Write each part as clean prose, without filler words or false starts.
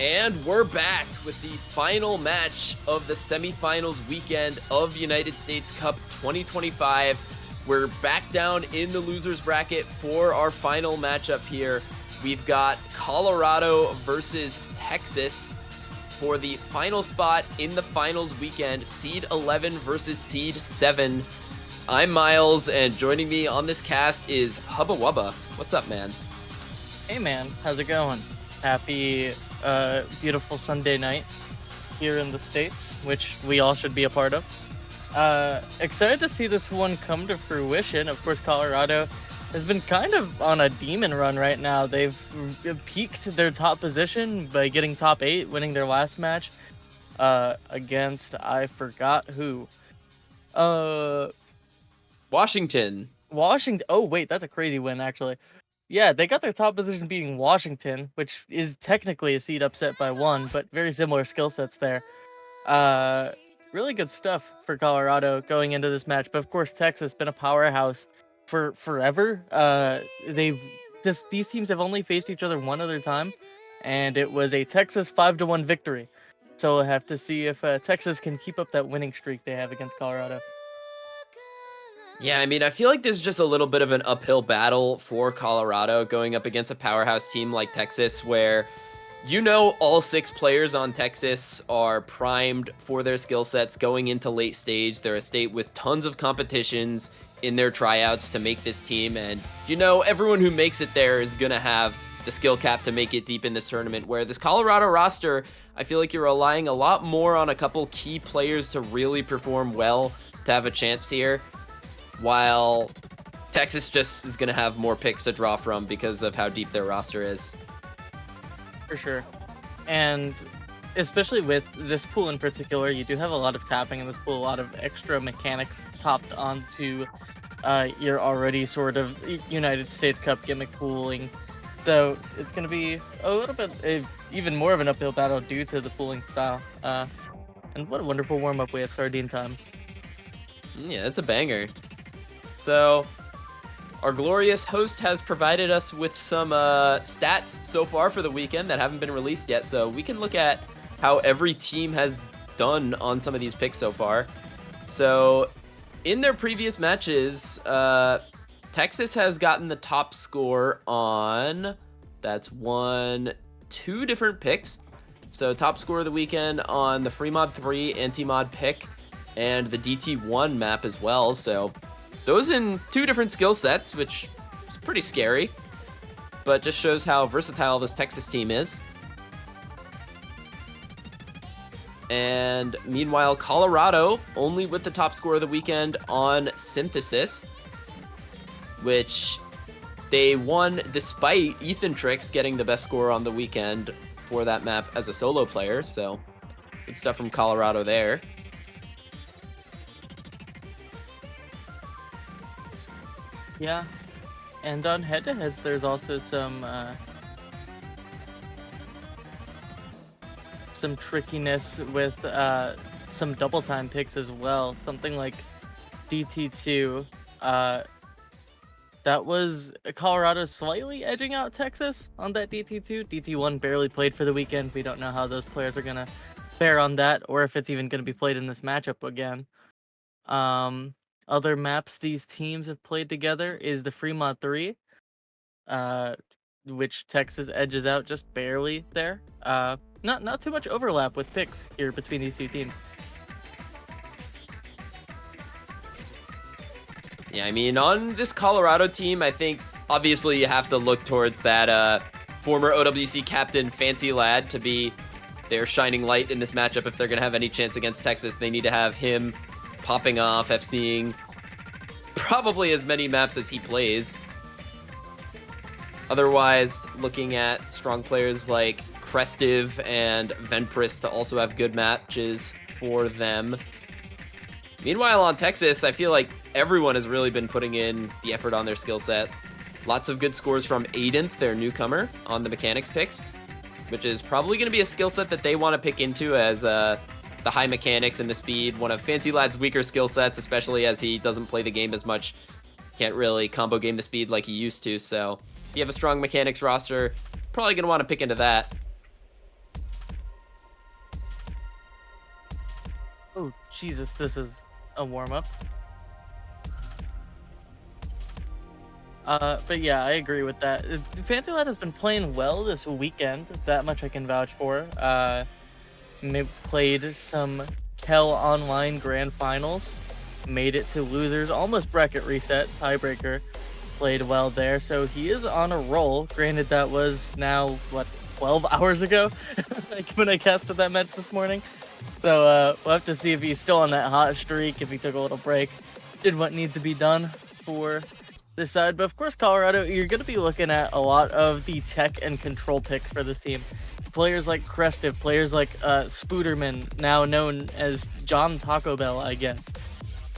And we're back with the final match of the semifinals weekend of United States Cup 2025. We're back down in the losers bracket for our final matchup here. We've got Colorado versus Texas for the final spot in the finals weekend, seed 11 versus seed 7. I'm Miles, and joining me on this cast is Hubba Wubba. What's up, man? Hey man, how's it going? Happy, beautiful Sunday night here in the States, which we all should be a part of. Excited to see this one come to fruition. Of course, Colorado has been kind of on a demon run right now. They've peaked their top position by getting top 8, winning their last match against, I forgot who. Washington. Washington. Oh, wait, that's a crazy win, actually. Yeah, they got their top position beating Washington, which is technically a seed upset by 1, but very similar skill sets there. Uh, really good stuff for Colorado going into this match. But of course, Texas been a powerhouse for forever. These teams have only faced each other one other time, and it was a Texas 5-1 victory. So we'll have to see if Texas can keep up that winning streak they have against Colorado. Yeah, I mean, I feel like there's just a little bit of an uphill battle for Colorado going up against a powerhouse team like Texas, where all 6 players on Texas are primed for their skill sets going into late stage. They're a state with tons of competitions in their tryouts to make this team, and everyone who makes it there is going to have the skill cap to make it deep in this tournament, where this Colorado roster, I feel like you're relying a lot more on a couple key players to really perform well to have a chance here, while Texas just is going to have more picks to draw from because of how deep their roster is. For sure. And especially with this pool in particular, you do have a lot of tapping in this pool, a lot of extra mechanics topped onto your already sort of United States Cup gimmick pooling. So it's going to be a little bit even more of an uphill battle due to the pooling style. And what a wonderful warm-up we have, Sardine Time. Yeah, it's a banger. So our glorious host has provided us with some stats so far for the weekend that haven't been released yet, so we can look at how every team has done on some of these picks so far. So in their previous matches, Texas has gotten the top score on, that's 2 different picks. So top score of the weekend on the Free Mod 3 anti-mod pick and the DT1 map as well. So those in 2 different skill sets, which is pretty scary, but just shows how versatile this Texas team is. And meanwhile, Colorado only with the top score of the weekend on Synthesis, which they won despite Ethan Tricks getting the best score on the weekend for that map as a solo player. So good stuff from Colorado there. Yeah, and on head-to-heads, there's also some trickiness with some double time picks as well. Something like DT2, that was Colorado slightly edging out Texas on that DT2. DT1 barely played for the weekend. We don't know how those players are gonna fare on that, or if it's even gonna be played in this matchup again. Other maps these teams have played together is the Free Mod 3, which Texas edges out just barely there. Not too much overlap with picks here between these 2 teams. Yeah, I mean, on this Colorado team, I think obviously you have to look towards that former OWC captain Fancy Lad to be their shining light in this matchup. If they're going to have any chance against Texas, they need to have him popping off, FCing probably as many maps as he plays. Otherwise, looking at strong players like Crestive and Venpris to also have good matches for them. Meanwhile, on Texas, I feel like everyone has really been putting in the effort on their skill set. Lots of good scores from Aidenth, their newcomer, on the mechanics picks, which is probably going to be a skill set that they want to pick into as the high mechanics and the speed, one of Fancy Lad's weaker skill sets, especially as he doesn't play the game as much. Can't really combo game the speed like he used to, so if you have a strong mechanics roster, probably going to want to pick into that. Oh, Jesus, this is a warm-up. But yeah, I agree with that. Fancy Lad has been playing well this weekend. That much I can vouch for. Played some Kel Online Grand Finals, made it to losers, almost bracket reset, tiebreaker. Played well there, so he is on a roll. Granted, that was now what 12 hours ago, like when I casted that match this morning. So we'll have to see if he's still on that hot streak, if he took a little break, did what needs to be done for this side. But of course, Colorado, you're going to be looking at a lot of the tech and control picks for this team. Players like Crestive, players like Spooderman, now known as John Taco Bell, I guess.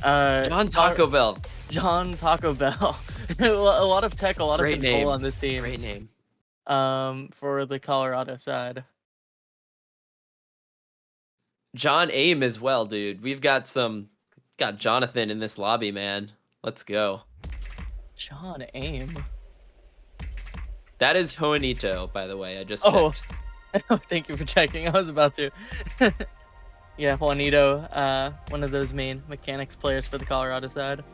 John Taco Bell. John Taco Bell. A lot of tech, a lot of Great control name. on this team. Great name. For the Colorado side. John Aim as well, dude. We've got Jonathan in this lobby, man. Let's go. John Aim. That is Juanito, by the way. I just Oh, checked. thank you for checking. I was about to. Yeah, Juanito, one of those main mechanics players for the Colorado side.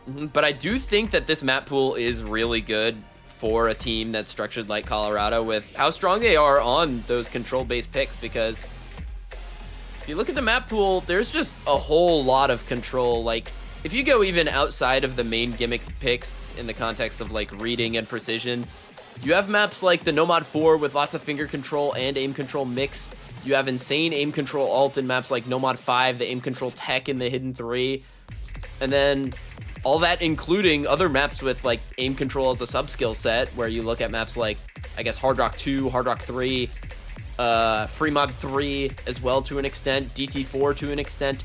But I do think that this map pool is really good for a team that's structured like Colorado with how strong they are on those control-based picks, because if you look at the map pool, there's just a whole lot of control. Like, if you go even outside of the main gimmick picks in the context of like reading and precision, you have maps like the Nomad 4 with lots of finger control and aim control mixed. You have insane aim control alt in maps like Nomad 5, the aim control tech in the Hidden 3. And then all that including other maps with like aim control as a sub-skill set, where you look at maps like, I guess, Hard Rock 2, Hard Rock 3, Fremod 3 as well to an extent, DT4 to an extent.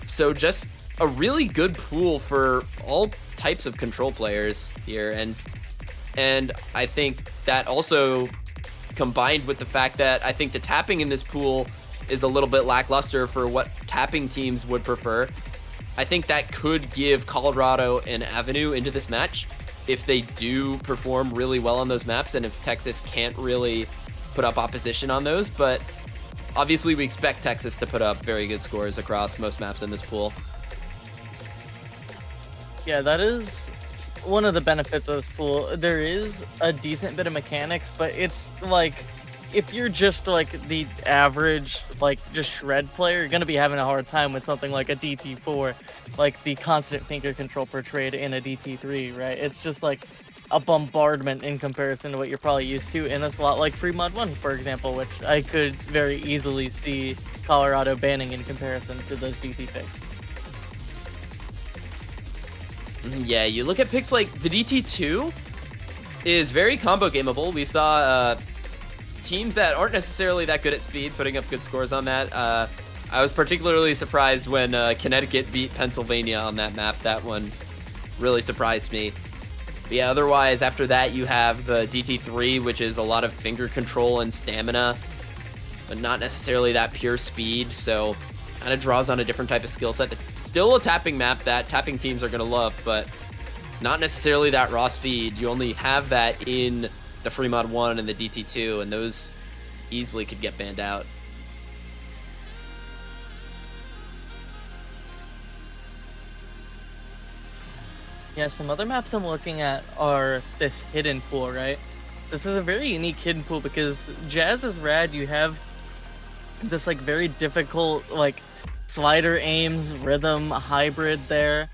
So just a really good pool for all types of control players here. And I think that also combined with the fact that I think the tapping in this pool is a little bit lackluster for what tapping teams would prefer. I think that could give Colorado an avenue into this match if they do perform really well on those maps, and if Texas can't really put up opposition on those. But obviously we expect Texas to put up very good scores across most maps in this pool. Yeah, that is one of the benefits of this pool. There is a decent bit of mechanics, but it's like, if you're just like the average, like just shred player, you're gonna be having a hard time with something like a DT4, like the constant finger control portrayed in a DT3, right? It's just like a bombardment in comparison to what you're probably used to in a slot like Fremod 1, for example, which I could very easily see Colorado banning in comparison to those DT picks. Yeah, you look at picks like the DT2 is very combo gameable. We saw teams that aren't necessarily that good at speed putting up good scores on that. I was particularly surprised when Connecticut beat Pennsylvania on that map. That one really surprised me. But yeah, otherwise, after that, you have the DT3, which is a lot of finger control and stamina, but not necessarily that pure speed. So kind of draws on a different type of skill set. Still a tapping map that tapping teams are going to love, but not necessarily that raw speed. You only have that in the Fremod 1 and the DT2, and those easily could get banned out. Yeah, some other maps I'm looking at are this hidden pool, right? This is a very unique hidden pool because Jazz is rad. You have this like very difficult like slider aims rhythm hybrid there.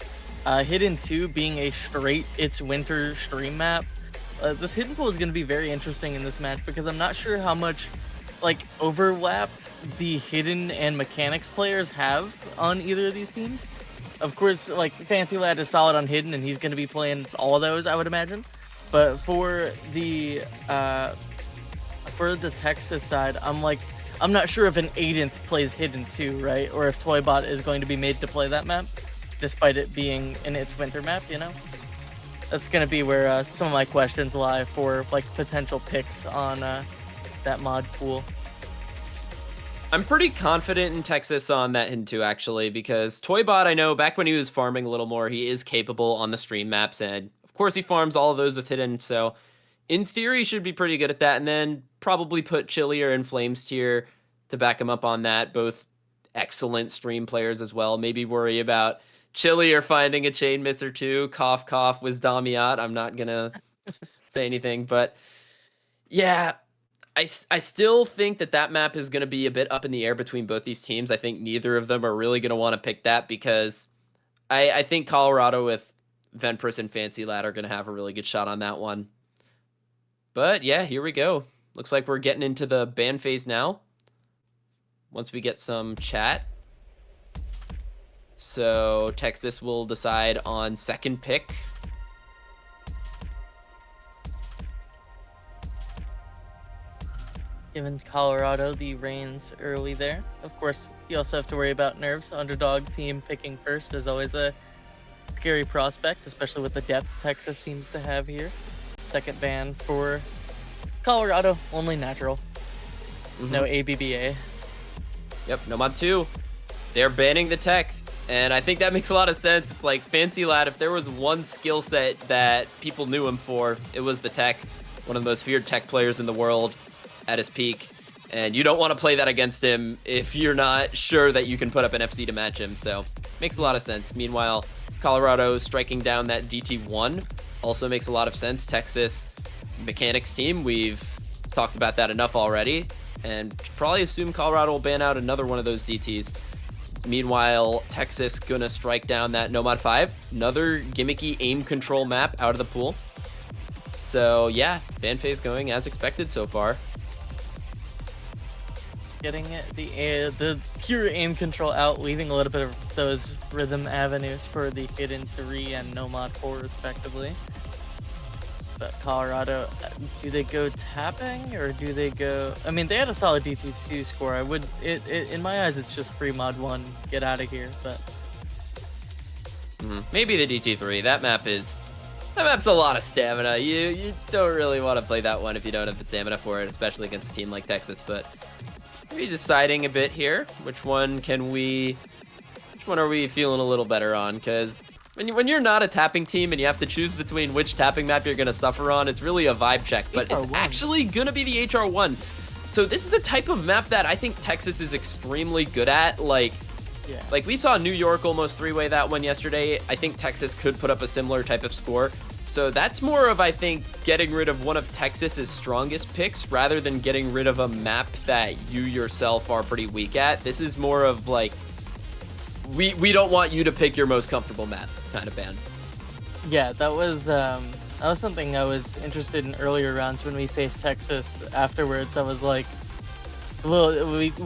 Hidden 2 being a straight It's Winter stream map. This hidden pool is going to be very interesting in this match because I'm not sure how much like overlap the hidden and mechanics players have on either of these teams. Of course, like Fancy Lad is solid on hidden and he's going to be playing all of those, I would imagine. But for the Texas side, I'm not sure if an Aidenth plays hidden too, right? Or if Toybot is going to be made to play that map, despite it being an It's Winter map, you know? That's going to be where some of my questions lie for like potential picks on that mod pool. I'm pretty confident in Texas on that hidden 2, actually, because Toybot, I know back when he was farming a little more, he is capable on the stream maps, and of course he farms all of those with hidden, so in theory should be pretty good at that. And then probably put Chillier and Flames tier to back him up on that. Both excellent stream players as well. Maybe worry about Chili or finding a chain miss or two. Cough, cough was Damiat. I'm not going to say anything, but yeah, I still think that map is going to be a bit up in the air between both these teams. I think neither of them are really going to want to pick that because I think Colorado with Venpress and Fancy Lad are going to have a really good shot on that one. But yeah, here we go. Looks like we're getting into the ban phase now. Once we get some chat. So Texas will decide on second pick. Given Colorado the reins early there. Of course, you also have to worry about nerves. Underdog team picking first is always a scary prospect, especially with the depth Texas seems to have here. Second ban for Colorado, only natural. No ABBA. Yep, no mod 2. They're banning the tech. And I think that makes a lot of sense. It's like Fancy Lad, if there was one skill set that people knew him for, it was the tech. One of the most feared tech players in the world at his peak. And you don't want to play that against him if you're not sure that you can put up an FC to match him. So makes a lot of sense. Meanwhile, Colorado striking down that DT1 also makes a lot of sense. Texas mechanics team, we've talked about that enough already. And probably assume Colorado will ban out another one of those DTs. Meanwhile, Texas gonna strike down that Nomad 5. Another gimmicky aim control map out of the pool. So yeah, ban phase going as expected so far. Getting the pure aim control out, leaving a little bit of those rhythm avenues for the Hidden 3 and Nomad 4 respectively. But Colorado, do they go tapping or do they go? I mean, they had a solid DT2 score. In my eyes, it's just free mod 1, get out of here. But maybe the DT3. That map's a lot of stamina. You don't really want to play that one if you don't have the stamina for it, especially against a team like Texas. But maybe deciding a bit here. Which one are we feeling a little better on? Because when you're not a tapping team and you have to choose between which tapping map you're going to suffer on, it's really a vibe check. But it's actually going to be the HR1. So this is the type of map that I think Texas is extremely good at. Like we saw New York almost 3-way that one yesterday. I think Texas could put up a similar type of score. So that's more of, I think, getting rid of one of Texas's strongest picks rather than getting rid of a map that you yourself are pretty weak at. This is more of like, we don't want you to pick your most comfortable map kind of ban. Yeah, that was something I was interested in earlier rounds when we faced Texas. Afterwards, I was like, well,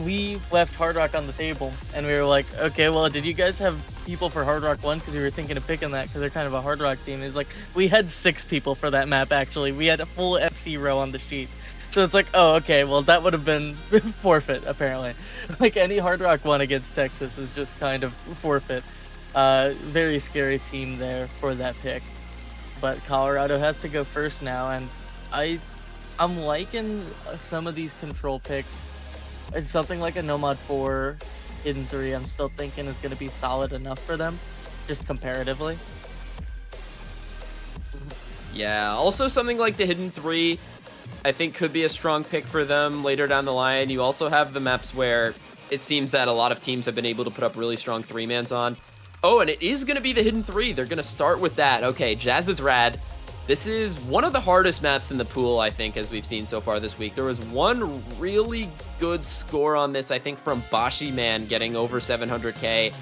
we left Hard Rock on the table, and we were like, okay, well, did you guys have people for Hard Rock 1? Because we were thinking of picking that because they're kind of a Hard Rock team. It's like, we had 6 people for that map, actually. We had a full FC row on the sheet. So it's like, oh, okay, well, that would have been forfeit, apparently. Like, any Hard Rock 1 against Texas is just kind of forfeit. Very scary team there for that pick. But Colorado has to go first now, and I'm liking some of these control picks. It's something like a Nomad 4, Hidden 3, I'm still thinking is going to be solid enough for them, just comparatively. Yeah, also something like the Hidden 3, I think could be a strong pick for them later down the line. You also have the maps where it seems that a lot of teams have been able to put up really strong 3-mans on. Oh, and it is going to be the Hidden 3. They're going to start with that. Okay, Jazz is rad. This is one of the hardest maps in the pool, I think, as we've seen so far this week. There was one really good score on this, I think, from Bashi Man getting over 700k,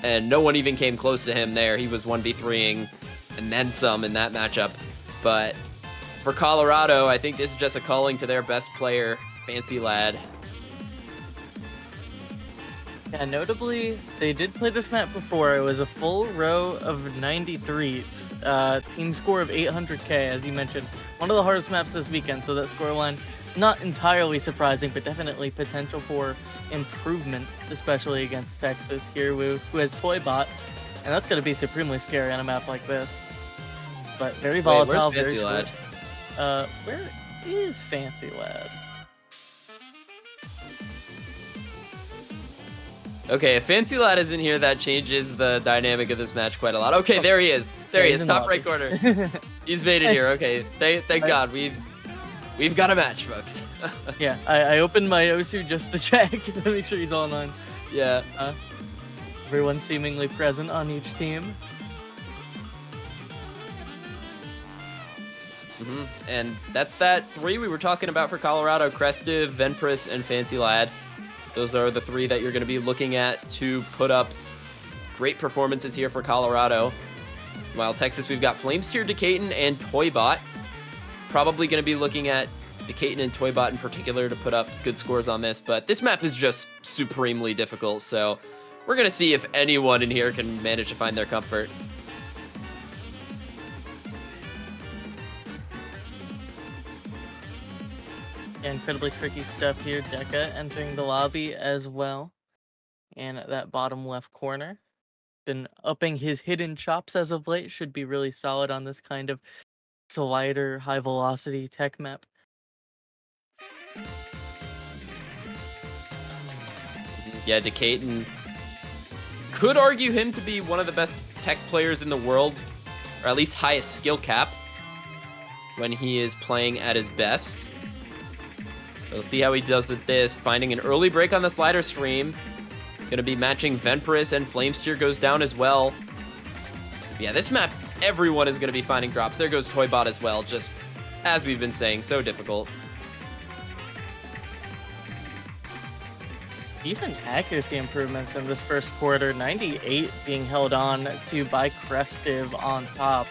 and no one even came close to him there. He was 1v3ing and then some in that matchup. But for Colorado, I think this is just a calling to their best player, Fancy Lad. Yeah, notably, they did play this map before. It was a full row of 93s. Team score of 800k, as you mentioned. One of the hardest maps this weekend, so that scoreline, not entirely surprising, but definitely potential for improvement, especially against Texas here, who has Toybot, and that's going to be supremely scary on a map like this. But very volatile, where's Fancy Lad? Where is Fancy Lad? Okay, if Fancy Lad isn't here, that changes the dynamic of this match quite a lot. Okay, there he is. There he is, top right corner. He's made it here. Okay, thank God. We've got a match, folks. Yeah, I opened my Osu just to check to make sure he's online. Yeah. Everyone seemingly present on each team. And that's that 3 we were talking about for Colorado: Crestive, Venpris, and Fancy Lad. Those are the 3 that you're going to be looking at to put up great performances here for Colorado. While Texas, we've got Flamesteer, Decatur, and Toybot. Probably going to be looking at Decatur and Toybot in particular to put up good scores on this, but this map is just supremely difficult, so we're going to see if anyone in here can manage to find their comfort. Incredibly tricky stuff here. Deca entering the lobby as well. And at that bottom left corner. Been upping his hidden chops as of late. Should be really solid on this kind of slider, high velocity tech map. Yeah, Decatur could argue him to be one of the best tech players in the world, or at least highest skill cap when he is playing at his best. We'll see how he does with this. Finding an early break on the slider stream. Going to be matching Venpris, and Flamesteer goes down as well. Yeah, this map, everyone is going to be finding drops. There goes Toybot as well, just as we've been saying, so difficult. Decent accuracy improvements in this first quarter. 98 being held on to by Crestive on top.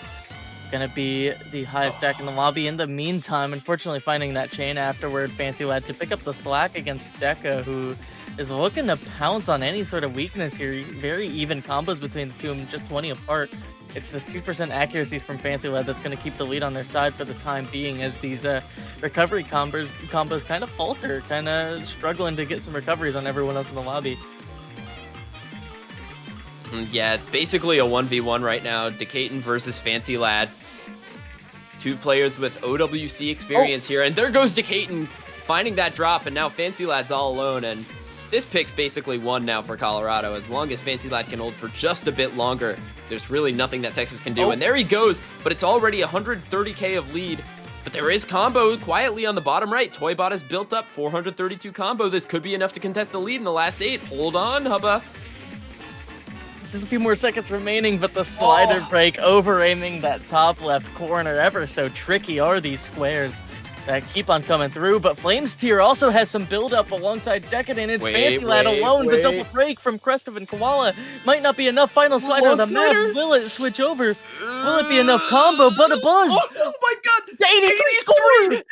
Gonna be the highest stack in the lobby. In the meantime, unfortunately finding that chain afterward, Fancy Lad to pick up the slack against Deca, who is looking to pounce on any sort of weakness here. Very even combos between the two of them, just 20 apart. It's this 2% accuracy from Fancy Lad that's going to keep the lead on their side for the time being, as these recovery combos kind of falter, kind of struggling to get some recoveries on everyone else in the lobby. Yeah, it's basically a 1v1 right now. Decatur versus Fancy Lad. 2 players with OWC experience here, and there goes Decatur finding that drop, and now Fancy Lad's all alone, and this pick's basically won now for Colorado. As long as Fancy Lad can hold for just a bit longer, there's really nothing that Texas can do. And there he goes, but it's already 130k of lead. But there is combo quietly on the bottom right. Toybot has built up 432 combo. This could be enough to contest the lead in the last 8. Hold on, Hubba. Just a few more seconds remaining, but the slider break over-aiming that top left corner. Ever so tricky are these squares that keep on coming through, but Flamesteer also has some build-up alongside Decadent. It's Fancy Lad alone. The double break from Crestive and Koala might not be enough. Final slider on the map. Will it switch over? Will it be enough combo? But a buzz! Oh my god! The 83 score!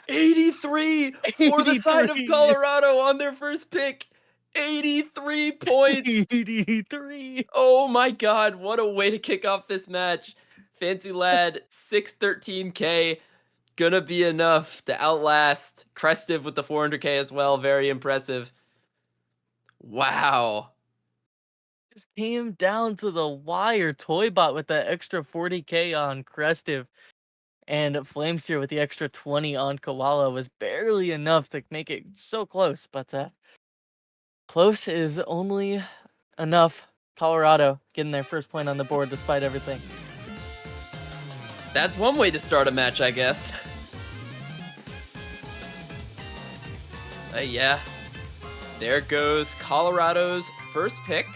83 for the side of Colorado on their first pick. 83 points. 83. Oh my god, what a way to kick off this match. Fancy Lad, 613k. Gonna be enough to outlast Crestive with the 400k as well. Very impressive. Wow. Just came down to the wire. Toybot with that extra 40k on Crestive. And Flamesteer with the extra 20 on Koala was barely enough to make it so close. But close is only enough. Colorado getting their first point on the board despite everything. That's one way to start a match, I guess. Yeah. There goes Colorado's first pick.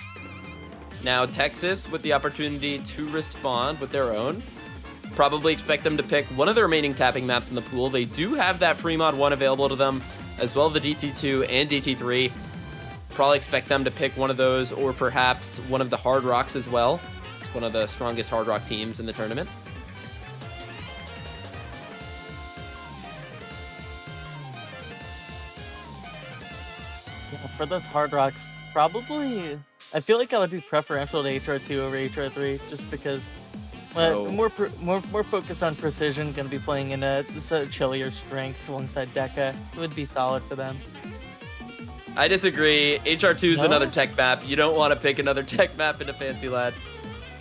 Now Texas with the opportunity to respond with their own. Probably expect them to pick one of the remaining tapping maps in the pool. They do have that free mod 1 available to them, as well as the DT2 and DT3. Probably expect them to pick one of those, or perhaps one of the Hard Rocks as well. It's one of the strongest Hard Rock teams in the tournament. For those Hard Rocks, probably, I feel like I would be preferential to HR2 over HR3, just because more focused on precision, going to be playing in a chillier strengths alongside Deca. It would be solid for them. I disagree. HR2 is another tech map. You don't want to pick another tech map into Fancy Lad.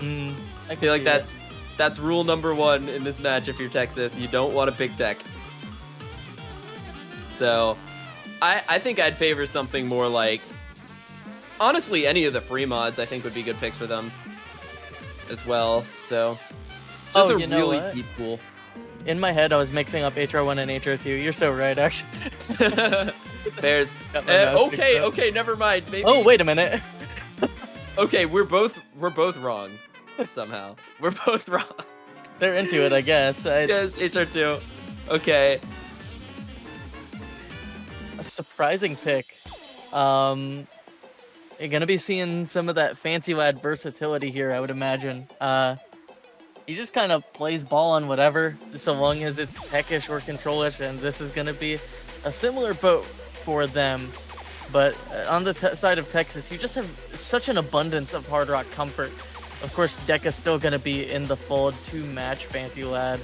I feel like that's rule number 1 in this match if you're Texas. You don't want to pick tech. So I think I'd favor something more like, honestly, any of the free mods I think would be good picks for them as well. So just a really deep pool. In my head, I was mixing up HR1 and HR2. You're so right, actually. Bears. Got my mouse mixed up. Okay, never mind. Maybe. Oh, wait a minute. Okay, we're both wrong somehow. We're both wrong. They're into it, I guess. Yes, HR2. Okay. A surprising pick. You're gonna be seeing some of that fancy lad versatility here, I would imagine. He just kind of plays ball on whatever, so long as it's techish or controlish, and this is gonna be a similar boat for them. But on the side of Texas, you just have such an abundance of hard rock comfort. Of course, Deca's still gonna be in the fold to match Fancy Lad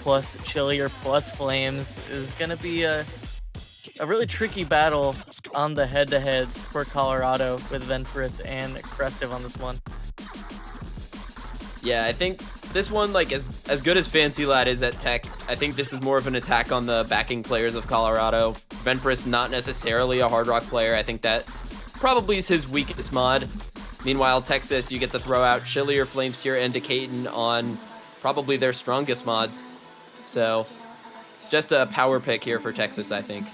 plus Chillier plus Flames is gonna be a really tricky battle on the head-to-heads for Colorado with Ventress and Crestive on this one. Yeah, I think this one, like, as good as Fancy Lad is at tech, I think this is more of an attack on the backing players of Colorado. Ventress, not necessarily a hard rock player. I think that probably is his weakest mod. Meanwhile, Texas, you get to throw out Chillier, Flamesteer, and Decaton on probably their strongest mods. So, just a power pick here for Texas, I think.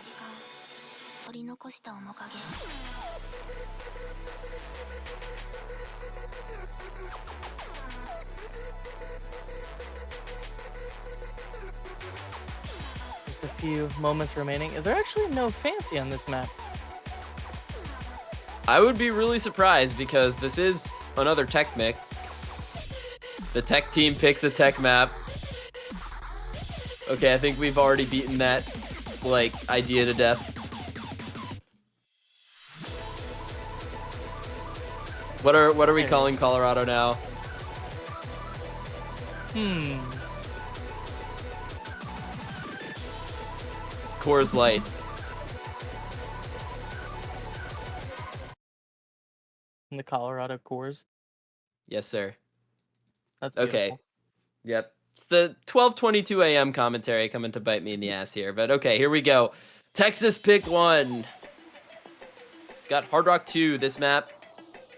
Just a few moments remaining. Is there actually no Fancy on this map? I would be really surprised because this is another tech mech. The tech team picks a tech map. Okay, I think we've already beaten that, like, idea to death. What are we calling Colorado now? Coors Light. In the Colorado cores. Yes, sir. That's beautiful. Okay. Yep. It's the 12:22 a.m. commentary coming to bite me in the ass here, but okay, here we go. Texas pick 1. Got Hard Rock 2, this map.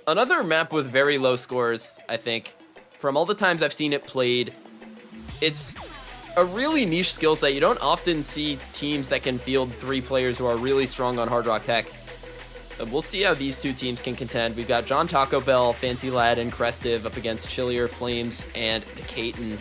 Another map with very low scores, I think. From all the times I've seen it played, it's a really niche skill set. You don't often see teams that can field 3 players who are really strong on Hard Rock tech. We'll see how these two teams can contend. We've got John Taco Bell, Fancy Lad, and Crestive up against Chillier, Flames, and Decaton.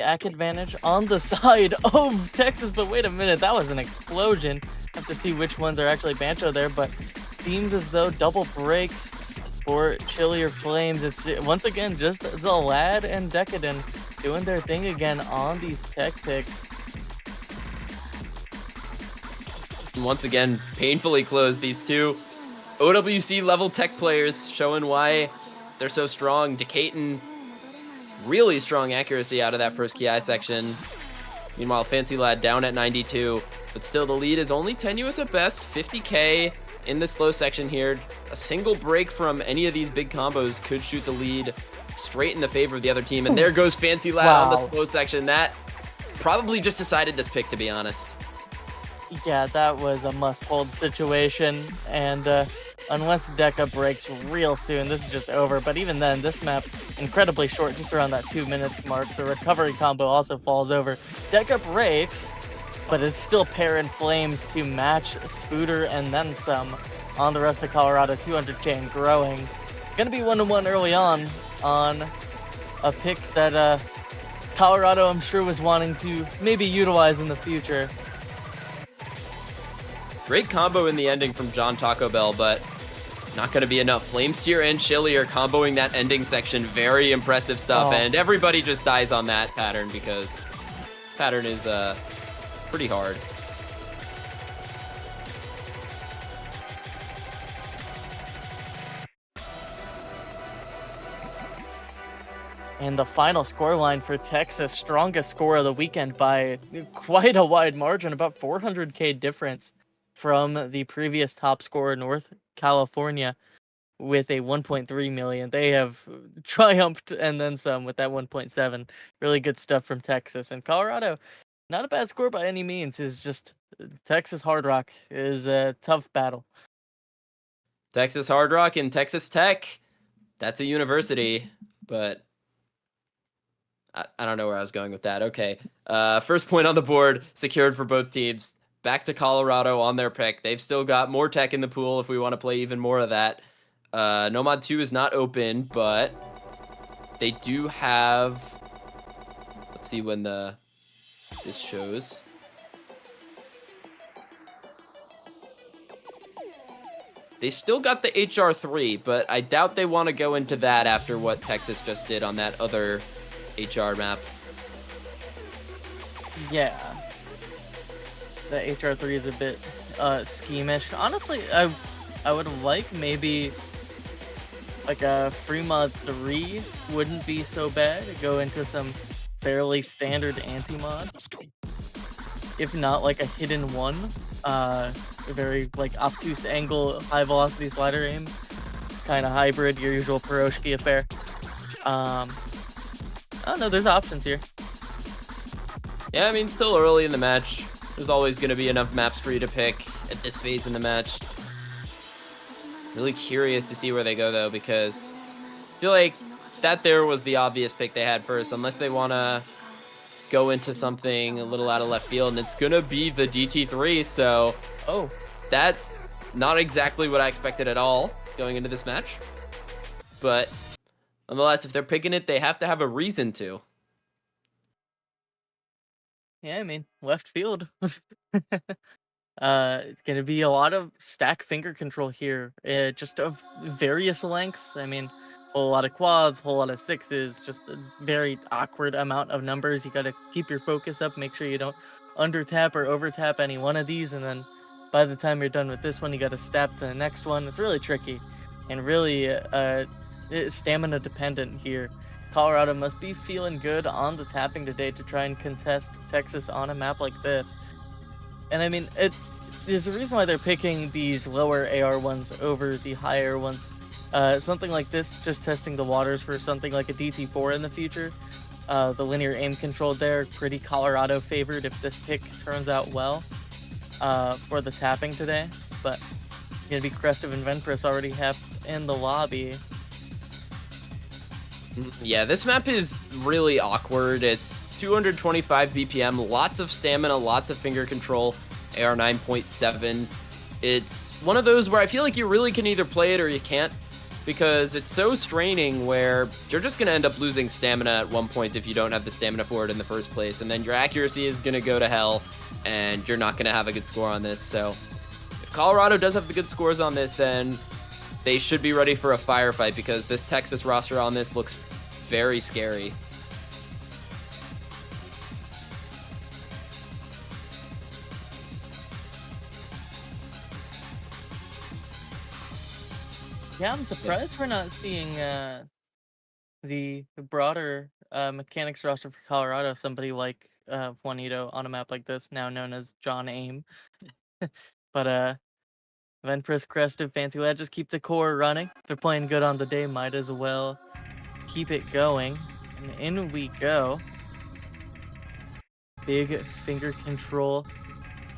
Ack advantage on the side of Texas, but wait a minute, that was an explosion. Have to see which ones are actually Bancho there, but seems as though double breaks for Chillier Flames. It's once again just the Lad and Decadent doing their thing again on these tech picks. Once again, painfully close. These two OWC level tech players showing why they're so strong. Decaton, really strong accuracy out of that first KI section. Meanwhile, Fancy Lad down at 92, but still the lead is only tenuous at best. 50k in the slow section here. A single break from any of these big combos could shoot the lead straight in the favor of the other team. And there goes Fancy Lad on the slow section. That probably just decided this pick, to be honest. Yeah, that was a must-hold situation, and unless Deca breaks real soon, this is just over. But even then, this map, incredibly short, just around that 2 minutes mark. The recovery combo also falls over. Deca breaks, but it's still Pair and Flames to match Spooter and then some on the rest of Colorado. 200 chain growing. Gonna be 1-1 early on a pick that Colorado, I'm sure, was wanting to maybe utilize in the future. Great combo in the ending from John Taco Bell, but not going to be enough. Flamesteer and Chilly are comboing that ending section. Very impressive stuff, and everybody just dies on that pattern because pattern is pretty hard. And the final scoreline for Texas, strongest score of the weekend by quite a wide margin, about 400k difference from the previous top scorer, North California, with a 1.3 million. They have triumphed and then some with that 1.7. Really good stuff from Texas. And Colorado, not a bad score by any means. Is just Texas Hard Rock is a tough battle. Texas Hard Rock and Texas Tech. That's a university, but I don't know where I was going with that. Okay. First point on the board secured for both teams. Back to Colorado on their pick. They've still got more tech in the pool if we want to play even more of that. Nomad 2 is not open, but they do have... Let's see when this shows. They still got the HR3, but I doubt they want to go into that after what Texas just did on that other HR map. Yeah. The HR3 is a bit schemish. Honestly, I would like maybe like a free mod 3 wouldn't be so bad. Go into some fairly standard anti-mod. If not like a hidden one, a very like obtuse angle, high velocity slider aim, kind of hybrid, your usual Piroshki affair. I don't know, there's options here. Yeah, I mean, still early in the match. There's always going to be enough maps for you to pick at this phase in the match. Really curious to see where they go, though, because I feel like that there was the obvious pick they had first, unless they want to go into something a little out of left field, and it's going to be the DT3, so that's not exactly what I expected at all going into this match. But nonetheless, if they're picking it, they have to have a reason to. Yeah, I mean, left field. It's gonna be a lot of stack finger control here, just of various lengths. I mean, whole lot of quads, whole lot of sixes, just a very awkward amount of numbers. You gotta keep your focus up, make sure you don't under tap or over tap any one of these, and then by the time you're done with this one, you gotta step to the next one. It's really tricky and really stamina dependent here. Colorado must be feeling good on the tapping today to try and contest Texas on a map like this. And I mean, there's a reason why they're picking these lower AR ones over the higher ones. Something like this, just testing the waters for something like a DT4 in the future. The linear aim control there, pretty Colorado favored if this pick turns out well for the tapping today. But gonna be Crestive and Venpress already have in the lobby. Yeah, this map is really awkward. It's 225 BPM, lots of stamina, lots of finger control, AR 9.7. It's one of those where I feel like you really can either play it or you can't, because it's so straining where you're just going to end up losing stamina at one point if you don't have the stamina for it in the first place, and then your accuracy is going to go to hell, and you're not going to have a good score on this. So if Colorado does have the good scores on this, then they should be ready for a firefight, because this Texas roster on this looks very scary. Yeah, I'm surprised we're not seeing the broader mechanics roster for Colorado. Somebody like Juanito on a map like this, now known as John Aim. But Venpress, Crestive, Fancy Lad, just keep the core running. They're playing good on the day, might as well keep it going. And in we go. Big finger control,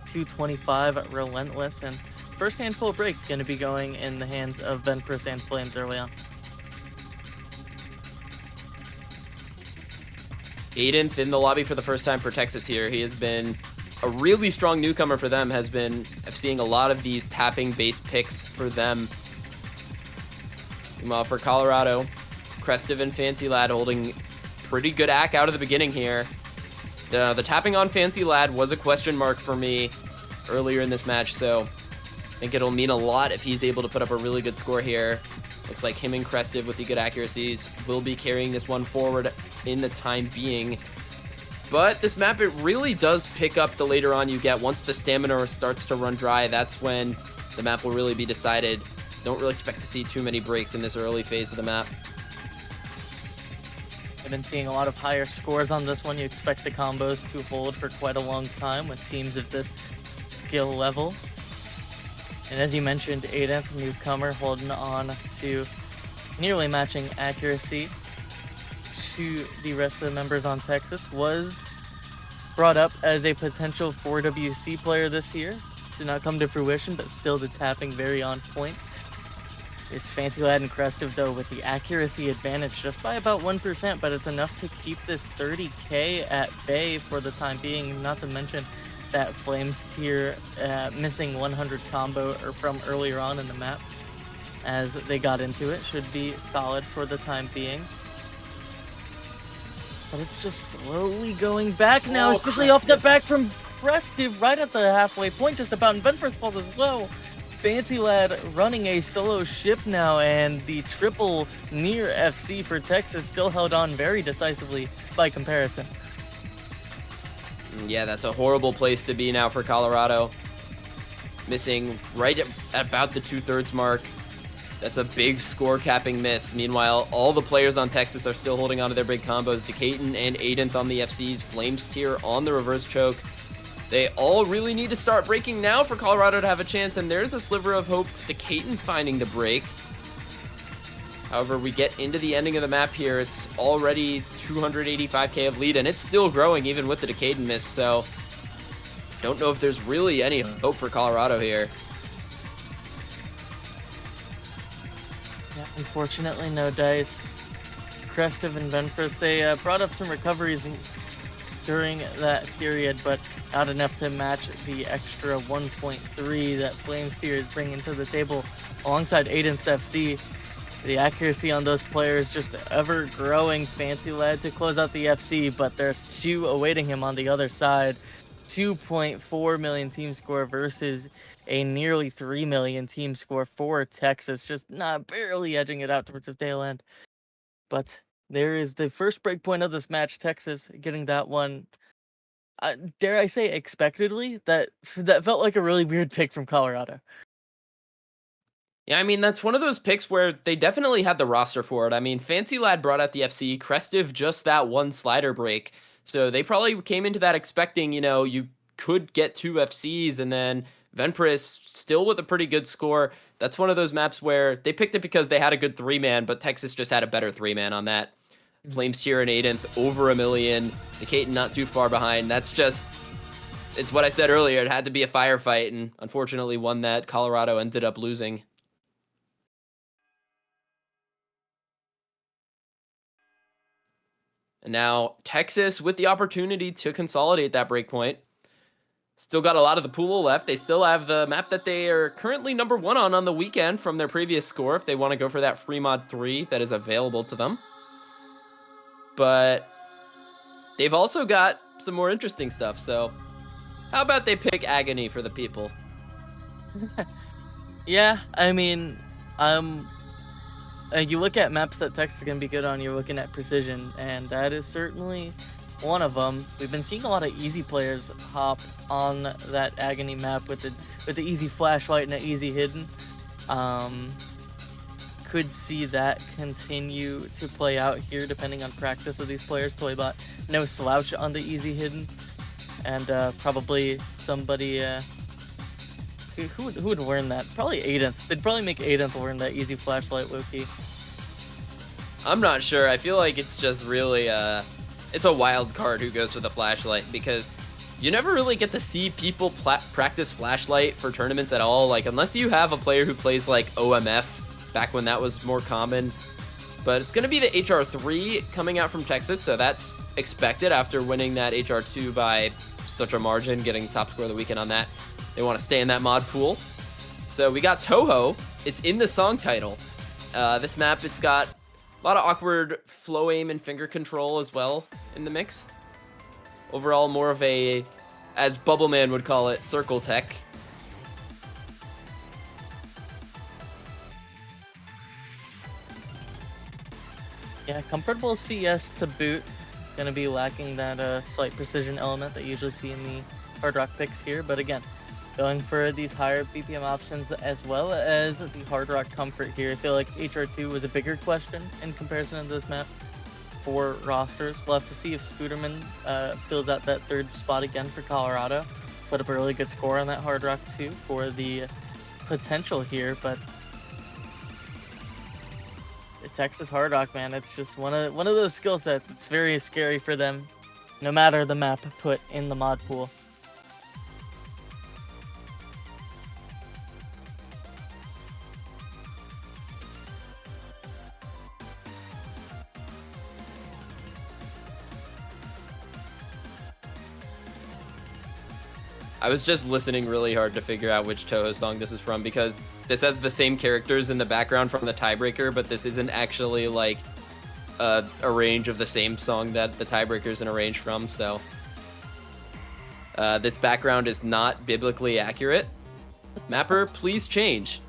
225 at Relentless, and first handful of breaks going to be going in the hands of Venpress and Flames early on. Aidenth in the lobby for the first time for Texas here. He has been a really strong newcomer for them, has been seeing a lot of these tapping-based picks for them. Meanwhile, for Colorado, Crestive and Fancy Lad holding pretty good act out of the beginning here. The tapping on Fancy Lad was a question mark for me earlier in this match, so I think it'll mean a lot if he's able to put up a really good score here. Looks like him and Crestive with the good accuracies will be carrying this one forward in the time being. But this map, it really does pick up the later on you get. Once the stamina starts to run dry, that's when the map will really be decided. Don't really expect to see too many breaks in this early phase of the map. I've been seeing a lot of higher scores on this one. You expect the combos to hold for quite a long time with teams of this skill level. And as you mentioned, Aidenth, newcomer, holding on to nearly matching accuracy to the rest of the members on Texas, was brought up as a potential 4WC player this year. Did not come to fruition, but still the tapping very on point. It's Fancy Lad and Crestive, though, with the accuracy advantage just by about 1%, but it's enough to keep this 30k at bay for the time being, not to mention that Flames tier missing 100 combo from earlier on in the map as they got into it. Should be solid for the time being. But it's just slowly going back now, especially off the back from Crestive right at the halfway point, just about, and Venfirst falls as well. Fancy Lad running a solo ship now, and the triple near FC for Texas still held on very decisively by comparison. Yeah, that's a horrible place to be now for Colorado. Missing right at about the 2/3 mark. That's a big score capping miss. Meanwhile, all the players on Texas are still holding on to their big combos. Decaton and Aidenth on the FCs, Flames tier on the reverse choke. They all really need to start breaking now for Colorado to have a chance, and there's a sliver of hope. Decaton finding the break. However, we get into the ending of the map here. It's already 285k of lead, and it's still growing even with the Decaton miss, so don't know if there's really any hope for Colorado here. Yeah, unfortunately, no dice. Crestive and Venfirst, they brought up some recoveries during that period, but not enough to match the extra 1.3 that Flames tier is bringing to the table alongside Aidenth's FC. The accuracy on those players just ever growing. Fancy Lad to close out the FC, but there's two awaiting him on the other side. 2.4 million team score versus a nearly 3 million team score for Texas, just not barely edging it out towards the tail end. But there is the first breakpoint of this match. Texas getting that one, dare I say, expectedly. That felt like a really weird pick from Colorado. Yeah, I mean, that's one of those picks where they definitely had the roster for it. I mean, Fancy Lad brought out the FC, Crestive just that one slider break. So they probably came into that expecting, you could get 2 FCs, and then Venpris still with a pretty good score. That's one of those maps where they picked it because they had a good 3-man, but Texas just had a better 3-man on that. Flames tier and Aidenth over 1 million. Decaton not too far behind. That's just, it's what I said earlier. It had to be a firefight, and unfortunately one that Colorado ended up losing. And now Texas with the opportunity to consolidate that breakpoint. Still got a lot of the pool left. They still have the map that they are currently number 1 on the weekend from their previous score if they want to go for that free mod 3 that is available to them. But they've also got some more interesting stuff. So how about they pick Agony for the people? Yeah, I mean, you look at maps that Texas is going to be good on, you're looking at precision, and that is certainly one of them. We've been seeing a lot of easy players hop on that Agony map with the easy flashlight and the easy hidden. Could see that continue to play out here depending on practice of these players. Toybot, no slouch on the easy hidden, and probably somebody who would learn that? Probably Aidenth. They'd probably make Aidenth learn that easy flashlight, low-key. I'm not sure. I feel like it's just really it's a wild card who goes for the flashlight, because you never really get to see people practice flashlight for tournaments at all, like unless you have a player who plays like OMF back when that was more common. But it's going to be the HR3 coming out from Texas, so that's expected after winning that HR2 by such a margin, getting top score of the weekend on that. They want to stay in that mod pool. So we got Toho. It's in the song title. This map, it's got a lot of awkward flow aim and finger control as well in the mix. Overall, more of a, as Bubbleman would call it, circle tech. Yeah, comfortable CS to boot. Gonna be lacking that slight precision element that you usually see in the hard rock picks here, but again, going for these higher BPM options as well as the hard rock comfort here. I feel like HR2 was a bigger question in comparison to this map for rosters. We'll have to see if Spooderman fills out that 3rd spot again for Colorado. Put up a really good score on that hard rock too for the potential here, but Texas hard rock, man, it's just one of those skill sets. It's very scary for them, no matter the map put in the mod pool. I was just listening really hard to figure out which Toho song this is from, because this has the same characters in the background from the tiebreaker, but this isn't actually like a range of the same song that the tiebreaker is in a range from. So this background is not biblically accurate. Mapper, please change.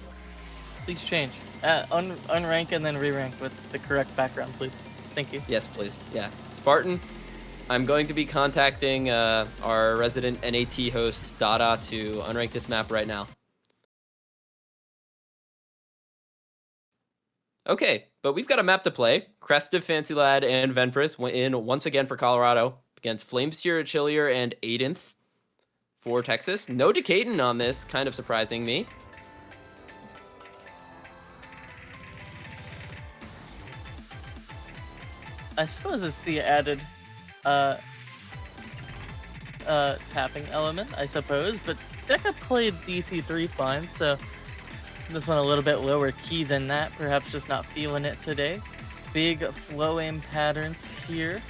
Please change. Unrank and then re-rank with the correct background, please. Thank you. Yes, please. Yeah. Spartan, I'm going to be contacting our resident NAT host, Dada, to unrank this map right now. Okay, but we've got a map to play. Crestive, Fancy Lad, and Venpris went in once again for Colorado against Flamesteer, Chillier, and Aidenth for Texas. No Decatur on this, kind of surprising me. I suppose it's the added tapping element, I suppose, but Deca played DT3 fine, so this one a little bit lower key than that, perhaps just not feeling it today. Big flow aim patterns here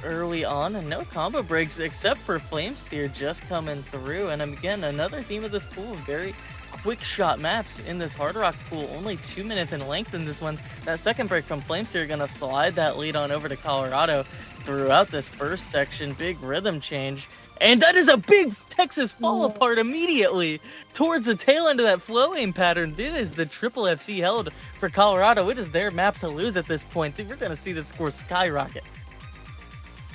early on, and no combo breaks except for Flamesteer just coming through. And again, another theme of this pool, very quick shot maps in this Hard Rock pool, only 2 minutes in length in this one. That second break from Flamesteer gonna slide that lead on over to Colorado throughout this first section. Big rhythm change, and that is a big Texas fall apart immediately towards the tail end of that flow aim pattern. This is the triple FC held for Colorado. It is their map to lose at this point. We're gonna see the score skyrocket.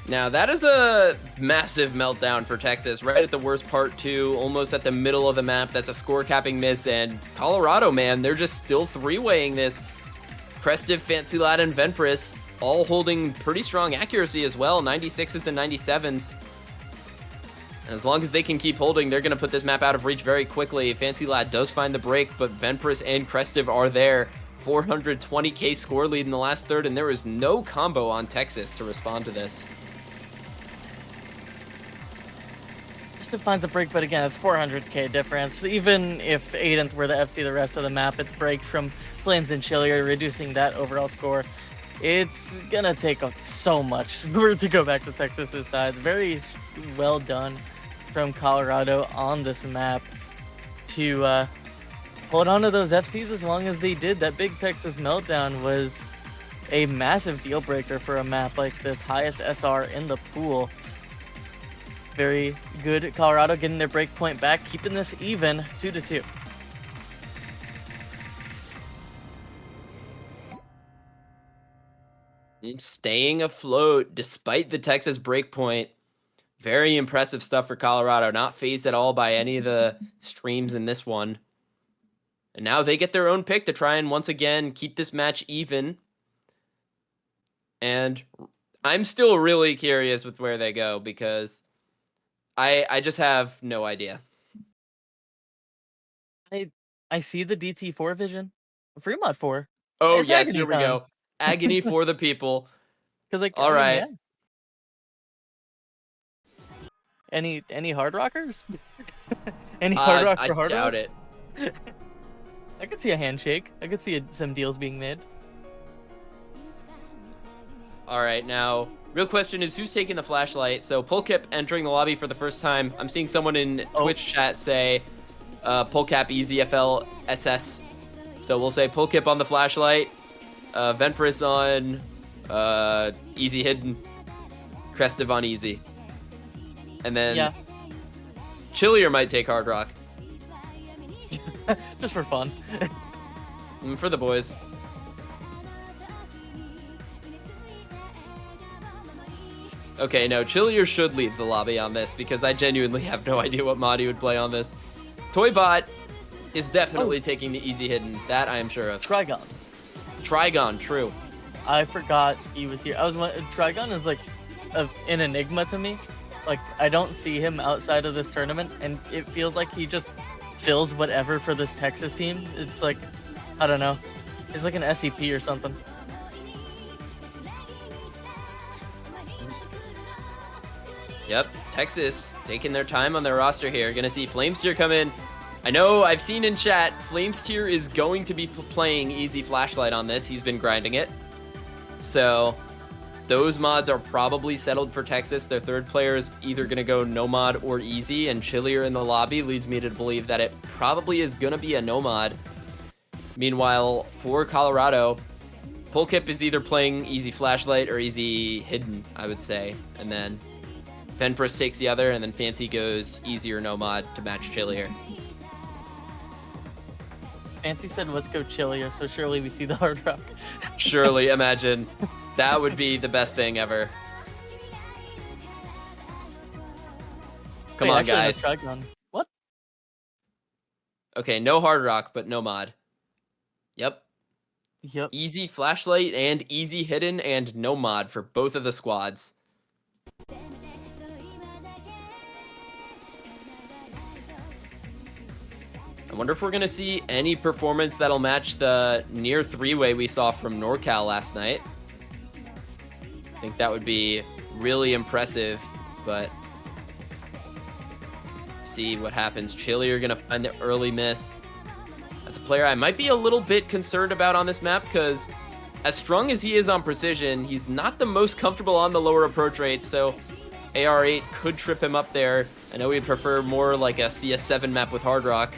Now, that is a massive meltdown for Texas, right at the worst part, too, almost at the middle of the map. That's a score-capping miss, and Colorado, man, they're just still three-weighing this. Crestive, Fancy Lad, and Venpris all holding pretty strong accuracy as well, 96s and 97s. And as long as they can keep holding, they're going to put this map out of reach very quickly. Fancy Lad does find the break, but Venpris and Crestive are there. 420k score lead in the last third, and there is no combo on Texas to respond to this. Finds a break, but again, it's 400k difference. Even if Aidenth were to FC the rest of the map, it's breaks from Flames and Chillier, reducing that overall score. It's gonna take so much for it to go back to Texas's side. Very well done from Colorado on this map to hold on to those FCs as long as they did. That big Texas meltdown was a massive deal breaker for a map like this, highest SR in the pool. Very good Colorado getting their break point back, keeping this even 2-2. Staying afloat despite the Texas break point. Very impressive stuff for Colorado. Not phased at all by any of the streams in this one. And now they get their own pick to try and once again keep this match even. And I'm still really curious with where they go, because I just have no idea. I see the DT4 vision. Fremont 4. Oh, it's yes, agony here we time. go. Agony for the people. Because like, all right. Yeah. Any hard rockers? Any hard rock for hard rock? I doubt it. I could see a handshake. I could see some deals being made. All right, now, real question is, who's taking the flashlight? So, Polkip entering the lobby for the first time. I'm seeing someone in Twitch chat say, Polcap EZFL SS. So, we'll say Polkip on the flashlight, Venpris on Easy Hidden, Crestive on Easy. And then Chillier might take Hard Rock. Just for fun. For the boys. Okay, no, Chillier should leave the lobby on this, because I genuinely have no idea what mod he would play on this. Toybot is definitely taking the Easy Hidden. That I am sure of. Trigon. Trigon, true. I forgot he was here. Trigon is like an enigma to me. Like, I don't see him outside of this tournament, and it feels like he just fills whatever for this Texas team. It's like, I don't know. It's like an SCP or something. Yep, Texas taking their time on their roster here. Gonna see Flamesteer come in. I know I've seen in chat, Flamesteer is going to be playing Easy Flashlight on this. He's been grinding it. So those mods are probably settled for Texas. Their third player is either going to go no mod or easy, and Chillier in the lobby leads me to believe that it probably is going to be a no mod. Meanwhile, for Colorado, Polkip is either playing easy flashlight or easy hidden, I would say. And then Venpress takes the other, and then Fancy goes easy or no mod to match Chillier. Fancy said, let's go Chillier, so surely we see the Hard Rock. Surely, imagine. That would be the best thing ever. Come on, actually, guys. No shotgun. What? Okay, no Hard Rock, but no mod. Yep. Yep. Easy flashlight and easy hidden and no mod for both of the squads. I wonder if we're going to see any performance that'll match the near three-way we saw from NorCal last night. I think that would be really impressive, but see what happens. Chillier going to find the early miss. That's a player I might be a little bit concerned about on this map because as strong as he is on precision, he's not the most comfortable on the lower approach rate, so AR8 could trip him up there. I know we'd prefer more like a CS7 map with Hard Rock.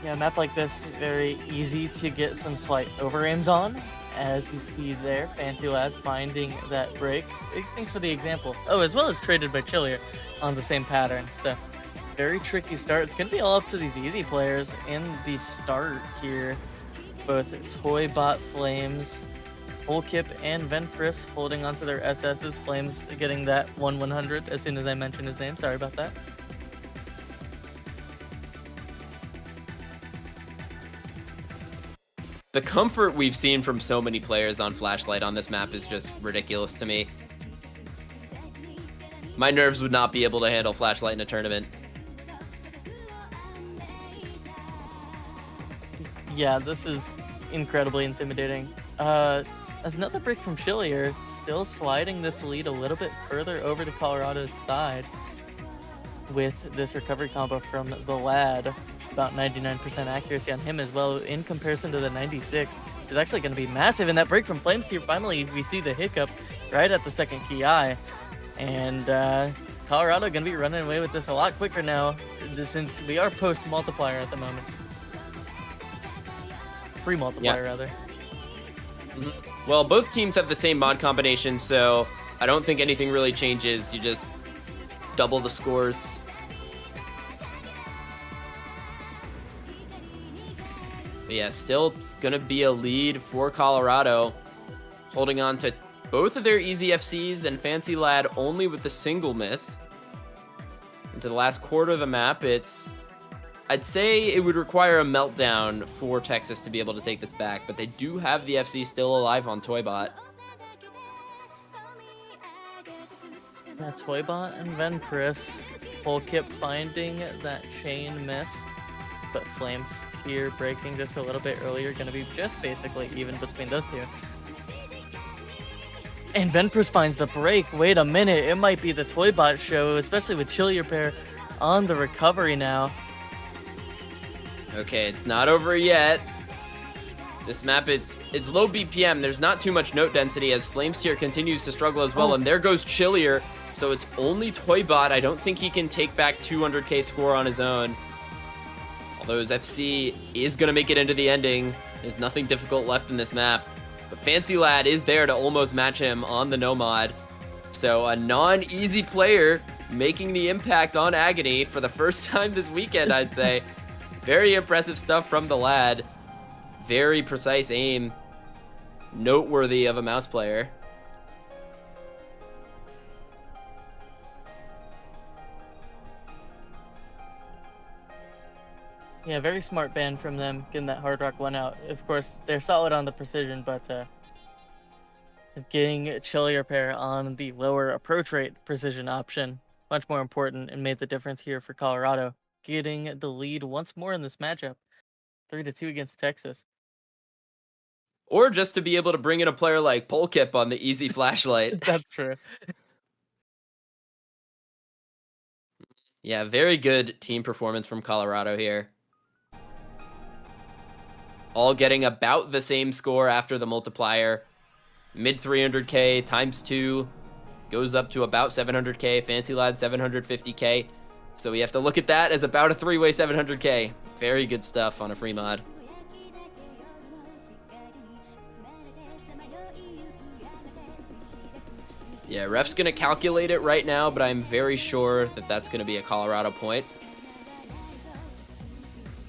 Yeah, a map like this, very easy to get some slight over-aims on. As you see there, Fancy Lad finding that break. Thanks for the example. Oh, as well as traded by Chillier on the same pattern. So, very tricky start. It's going to be all up to these easy players in the start here. Both Toybot Flames, Polkip, and Venpress holding onto their SS's. Flames getting that 1-100 as soon as I mentioned his name. Sorry about that. The comfort we've seen from so many players on Flashlight on this map is just ridiculous to me. My nerves would not be able to handle Flashlight in a tournament. Yeah, this is incredibly intimidating. Another break from Chillier, still sliding this lead a little bit further over to Colorado's side with this recovery combo from the Lad. About 99% accuracy on him as well in comparison to the 96 is actually going to be massive. And that break from Flames here, finally we see the hiccup right at the second key eye. And Colorado going to be running away with this a lot quicker now since we are post multiplier at the moment. Pre-multiplier, rather. Well, both teams have the same mod combination, so I don't think anything really changes. You just double the scores. But yeah, still going to be a lead for Colorado, holding on to both of their easy FCs, and Fancy Lad only with the single miss. Into the last quarter of the map, I'd say it would require a meltdown for Texas to be able to take this back, but they do have the FC still alive on Toybot. Yeah, Toybot and Venpress. Polkip finding that chain miss, but Flames here breaking just a little bit earlier, going to be just basically even between those two. And Venpress finds the break. Wait a minute, it might be the Toybot show, especially with Chillier pair on the recovery now. Okay, it's not over yet. This map, it's low BPM. There's not too much note density as Flames here continues to struggle as well. And there goes Chillier. So it's only Toybot. I don't think he can take back 200k score on his own. Although his FC is going to make it into the ending. There's nothing difficult left in this map. But Fancy Lad is there to almost match him on the no mod. So a non-easy player making the impact on Agony for the first time this weekend, I'd say. Very impressive stuff from the Lad. Very precise aim. Noteworthy of a mouse player. Yeah, very smart ban from them, getting that Hard Rock one out. Of course, they're solid on the precision, but getting Chillier pair on the lower approach rate precision option, much more important and made the difference here for Colorado. Getting the lead once more in this matchup, 3-2 against Texas. Or just to be able to bring in a player like Polkip on the easy flashlight. That's true. Yeah, very good team performance from Colorado here. all getting about the same score after the multiplier. Mid 300K times 2 goes up to about 700K. Fancy Lad 750K. So we have to look at that as about a 3-way 700K. Very good stuff on a free mod. Yeah, ref's going to calculate it right now, but I'm very sure that that's going to be a Colorado point.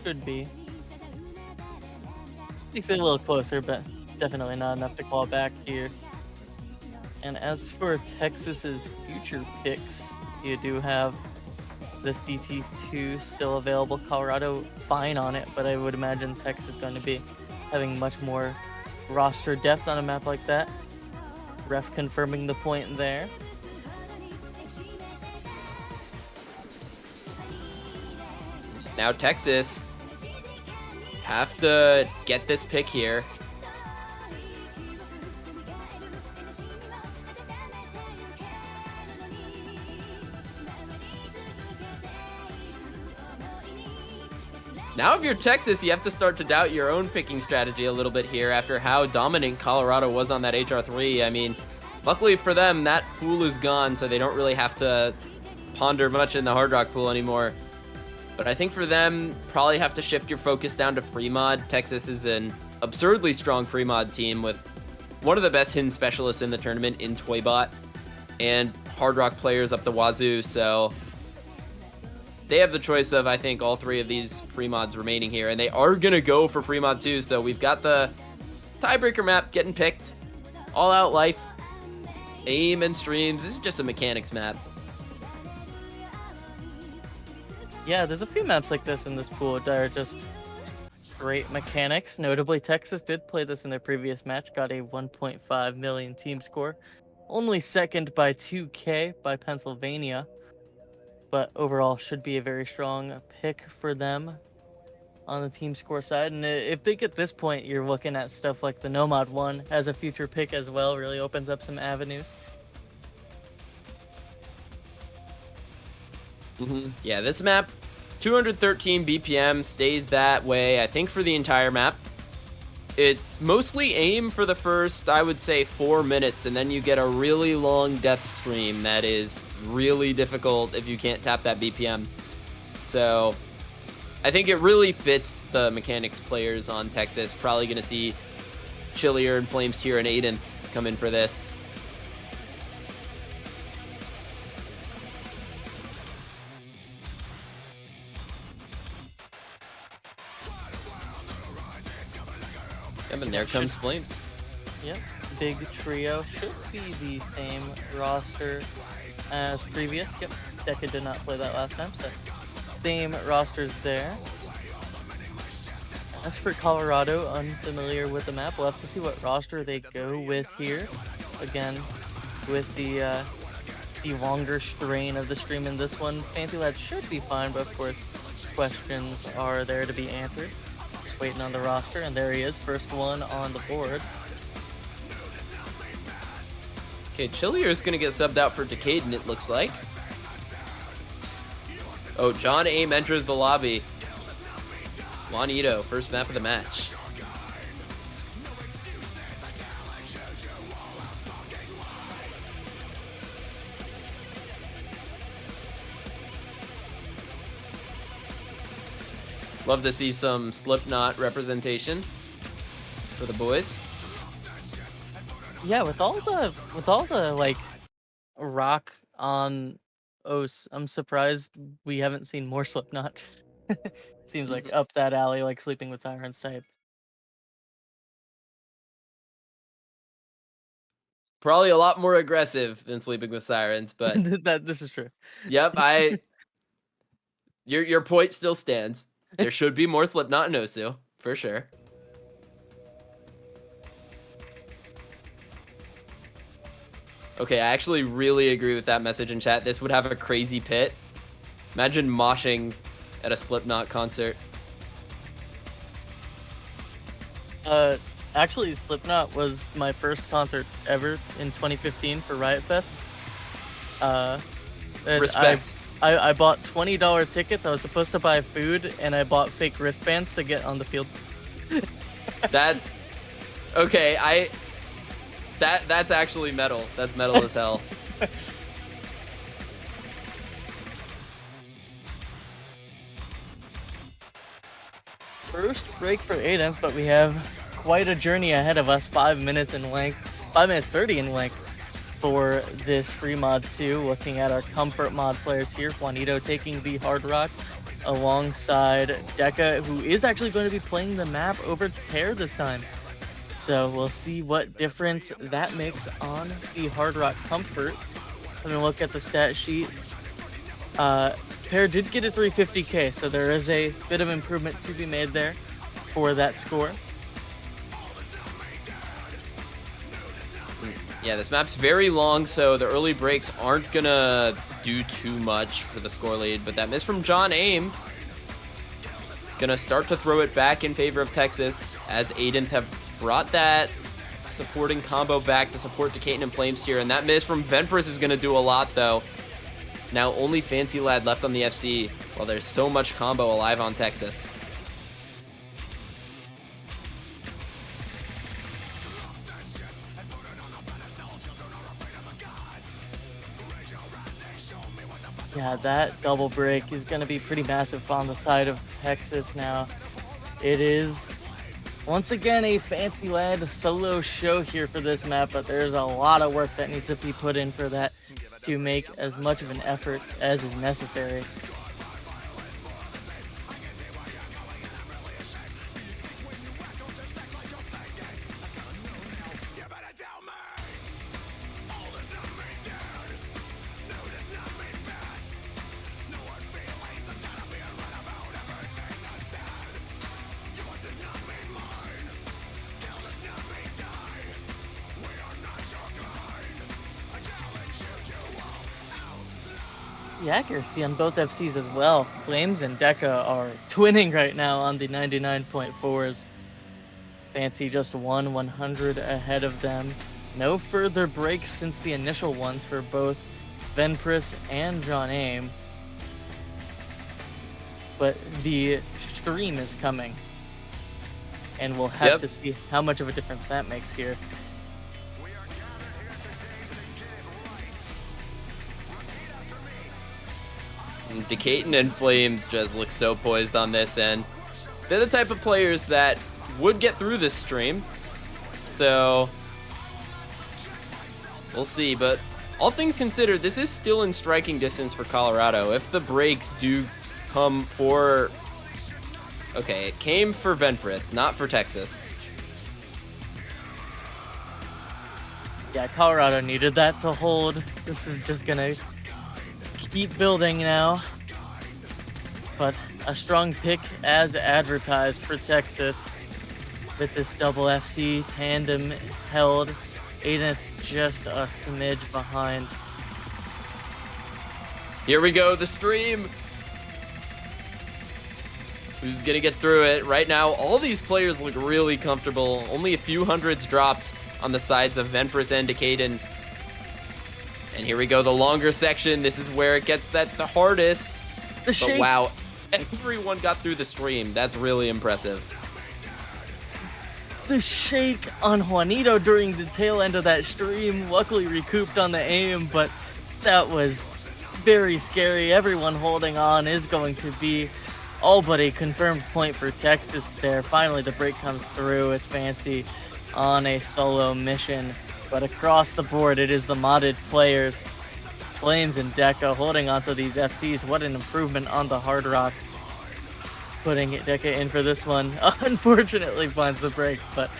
Should be. Makes it a little closer, but definitely not enough to call back here. And as for Texas's future picks, you do have this DT2 still available. Colorado fine on it, but I would imagine Texas is going to be having much more roster depth on a map like that. Ref confirming the point there. Now Texas have to get this pick here. Now if you're Texas, you have to start to doubt your own picking strategy a little bit here after how dominant Colorado was on that HR3. I mean, luckily for them, that pool is gone, so they don't really have to ponder much in the Hard Rock pool anymore. But I think for them, probably have to shift your focus down to free mod. Texas is an absurdly strong free mod team with one of the best hidden specialists in the tournament in Toybot and Hard Rock players up the wazoo, so they have the choice of, I think, all 3 of these free mods remaining here, and they are going to go for free mod 2, so we've got the tiebreaker map getting picked. All Out Life, aim and streams. This is just a mechanics map. Yeah, there's a few maps like this in this pool that are just great mechanics. Notably, Texas did play this in their previous match, got a 1.5 million team score. Only second by 2K by Pennsylvania. But overall should be a very strong pick for them on the team score side. And if they get this point, you're looking at stuff like the Nomad one as a future pick as well. Really opens up some avenues. Yeah, this map, 213 BPM, stays that way, I think, for the entire map. It's mostly aim for the first, I would say, 4 minutes, and then you get a really long death stream that is really difficult if you can't tap that BPM. So I think it really fits the mechanics players on Texas. Probably going to see Chillier and Flames Tier and Aidenth come in for this. Yep, and there comes Flames. Yep, big trio. Should be the same roster as previous. Yep, Deca did not play that last time, so same rosters there. As for Colorado, unfamiliar with the map. We'll have to see what roster they go with here. Again, with the longer strain of the stream in this one, Fancy Lad should be fine, but of course, questions are there to be answered. Just waiting on the roster, and there he is, first one on the board. Okay, Chillier is going to get subbed out for Decaden, it looks like. Oh, John Aim enters the lobby. Juanito, first map of the match. Love to see some Slipknot representation for the boys. Yeah, with all the like rock on OS, I'm surprised we haven't seen more Slipknot. Seems like up that alley, like Sleeping with Sirens type. Probably a lot more aggressive than Sleeping with Sirens, but This is true. yep, your point still stands. There should be more Slipknot and Osu, for sure. Okay, I actually really agree with that message in chat. This would have a crazy pit. Imagine moshing at a Slipknot concert. Actually, Slipknot was my first concert ever in 2015 for Riot Fest. Respect. I bought $20 tickets. I was supposed to buy food, and I bought fake wristbands to get on the field. That's okay. That's actually metal. That's metal as hell. First break for Aiden, but we have quite a journey ahead of us. 5 minutes in length, 5 minutes 30 in length for this free mod 2. Looking at our comfort mod players here, Juanito taking the hard rock alongside Deca, who is actually going to be playing the map over Pear this time. So we'll see what difference that makes on the hard rock comfort. Having a look at the stat sheet, Pear did get a 350k, so there is a bit of improvement to be made there for that score. Yeah, this map's very long, so the early breaks aren't gonna do too much for the score lead, but that miss from John Aim gonna start to throw it back in favor of Texas, as Aiden have brought that supporting combo back to support Decatur and Flames here, and that miss from Venpress is gonna do a lot, though. Now only Fancy Lad left on the FC, while there's so much combo alive on Texas. Yeah, that double break is going to be pretty massive on the side of Texas now. It is, once again, a Fancy Lad solo show here for this map, but there's a lot of work that needs to be put in for that to make as much of an effort as is necessary. The accuracy on both FCs as well. Flames and Deca are twinning right now on the 99.4s. Fancy just 100 ahead of them. No further breaks since the initial ones for both Venpress and John Aim. But the stream is coming. And we'll have to see how much of a difference that makes here. Decatur and Flames just look so poised on this, and they're the type of players that would get through this stream. So we'll see, but all things considered, this is still in striking distance for Colorado. If the breaks do come for... Okay, it came for Venpress, not for Texas. Yeah, Colorado needed that to hold. This is just gonna keep building now. But a strong pick as advertised for Texas with this double FC tandem held. Aiden just a smidge behind. Here we go, the stream. Who's gonna get through it? Right now, all these players look really comfortable. Only a few hundreds dropped on the sides of Venpress and Decatur. And here we go, the longer section. This is where it gets the hardest. The shake. But wow, everyone got through the stream. That's really impressive. The shake on Juanito during the tail end of that stream. Luckily recouped on the aim, but that was very scary. Everyone holding on is going to be all but a confirmed point for Texas there. Finally, the break comes through with Fancy on a solo mission. But across the board, it is the modded players, Flames and Deca, holding onto these FCs. What an improvement on the hard rock. Putting Deca in for this one. Unfortunately finds the break, but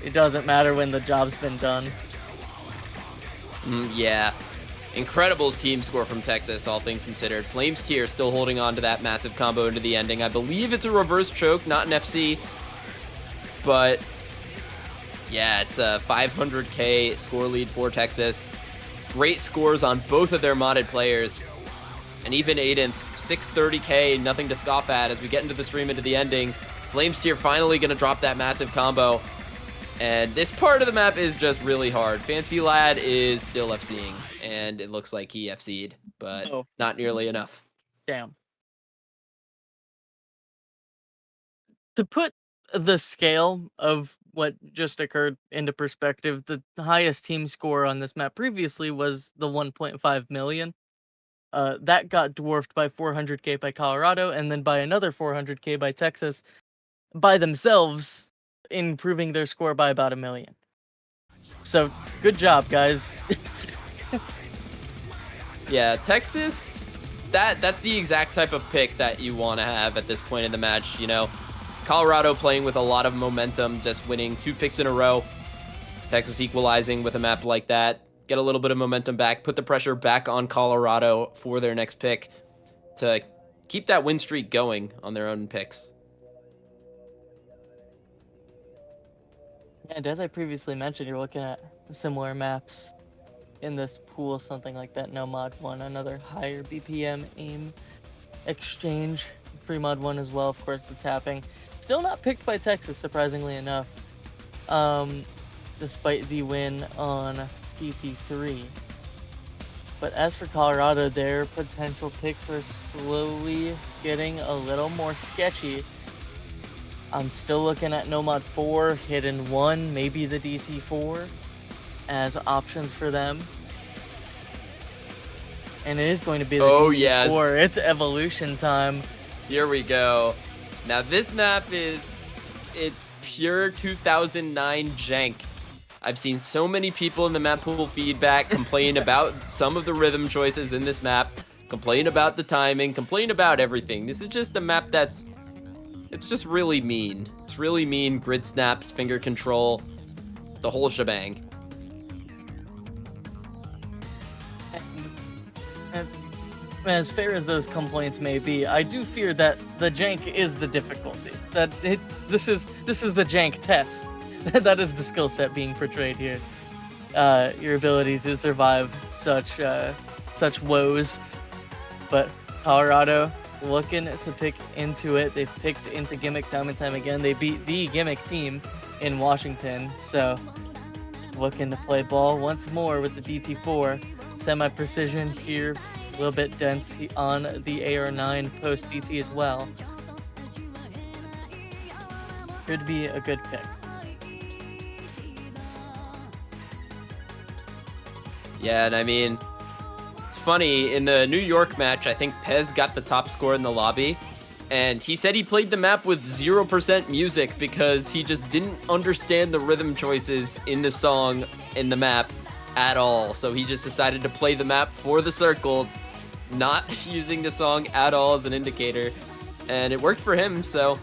it doesn't matter when the job's been done. Yeah. Incredible team score from Texas, all things considered. Flames tier still holding on to that massive combo into the ending. I believe it's a reverse choke, not an FC. But yeah, it's a 500k score lead for Texas. Great scores on both of their modded players. And even Aiden, 630k, nothing to scoff at as we get into the stream, into the ending. Flames tier finally going to drop that massive combo. And this part of the map is just really hard. Fancy Lad is still FCing, and it looks like he FC'd, but not nearly enough. Damn. To put the scale of what just occurred into perspective, the highest team score on this map previously was the 1.5 million. That got dwarfed by 400k by Colorado, and then by another 400k by Texas, by themselves, improving their score by about 1 million. So, good job, guys. Yeah, Texas, that's the exact type of pick that you want to have at this point in the match, you know. Colorado playing with a lot of momentum, just winning 2 picks in a row. Texas equalizing with a map like that. Get a little bit of momentum back, put the pressure back on Colorado for their next pick to keep that win streak going on their own picks. And as I previously mentioned, you're looking at similar maps in this pool, something like that. No Mod 1, another higher BPM aim exchange. Free Mod 1 as well, of course, the tapping. Still not picked by Texas, surprisingly enough. Despite the win on DT3. But as for Colorado, their potential picks are slowly getting a little more sketchy. I'm still looking at Nomad 4, Hidden 1, maybe the DT4 as options for them. And it is going to be the DT4. Yes. It's evolution time. Here we go. Now this map it's pure 2009 jank. I've seen so many people in the map pool feedback complain about some of the rhythm choices in this map, complain about the timing, complain about everything. This is just a map it's just really mean. It's really mean, grid snaps, finger control, the whole shebang. And as fair as those complaints may be, I do fear that the jank is the difficulty. This is the jank test. That is the skill set being portrayed here. Your ability to survive such woes. But Colorado looking to pick into it. They've picked into Gimmick time and time again. They beat the Gimmick team in Washington. So looking to play ball once more with the DT4. Semi-precision here. A little bit dense on the AR9 post DT as well. Could be a good pick. Yeah, and I mean, it's funny, in the New York match, I think Pez got the top score in the lobby, and he said he played the map with 0% music because he just didn't understand the rhythm choices in the song in the map at all. So he just decided to play the map for the circles, not using the song at all as an indicator, and it worked for him. So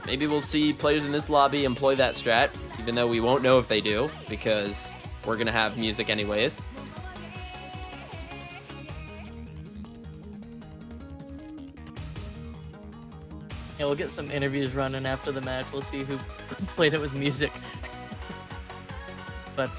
maybe we'll see players in this lobby employ that strat, even though we won't know if they do because we're gonna have music anyways. Yeah, we'll get some interviews running after the match. We'll see who played it with music. But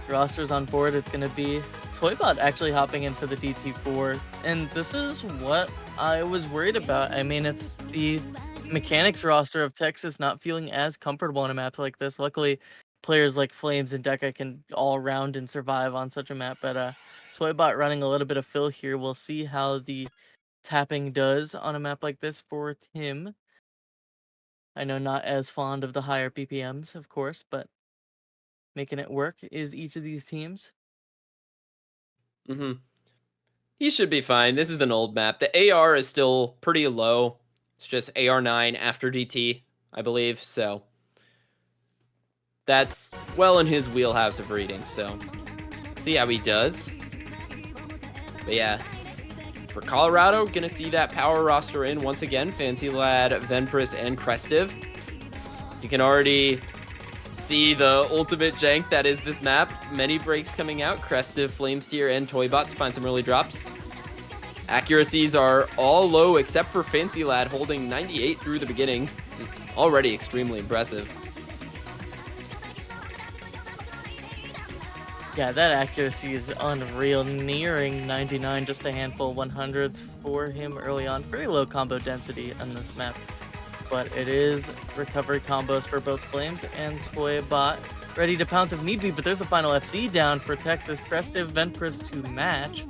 rosters on board, it's going to be Toybot actually hopping in for the DT4. And this is what I was worried about. I mean, it's the mechanics roster of Texas not feeling as comfortable on a map like this. Luckily, players like Flames and Deca can all round and survive on such a map. But Toybot running a little bit of fill here. We'll see how the tapping does on a map like this for Tim. I know not as fond of the higher BPMs, of course, but making it work is each of these teams. He should be fine. This is an old map. The AR is still pretty low. It's just AR9 after DT, I believe. So that's well in his wheelhouse of reading. So see how he does. But yeah, for Colorado, gonna see that power roster in once again. Fancy Lad, Venpris, and Crestiv. So you can already see the ultimate jank that is this map. Many breaks coming out. Crestiv, Flamesteer, and Toybot to find some early drops. Accuracies are all low except for Fancy Lad holding 98 through the beginning. Is already extremely impressive. Yeah, that accuracy is unreal, nearing 99, just a handful of 100s for him early on. Very low combo density on this map, but it is recovery combos for both Flames and Toybot. Ready to pounce if need be, but there's the final FC down for Texas. Crestiv, Venpris to match.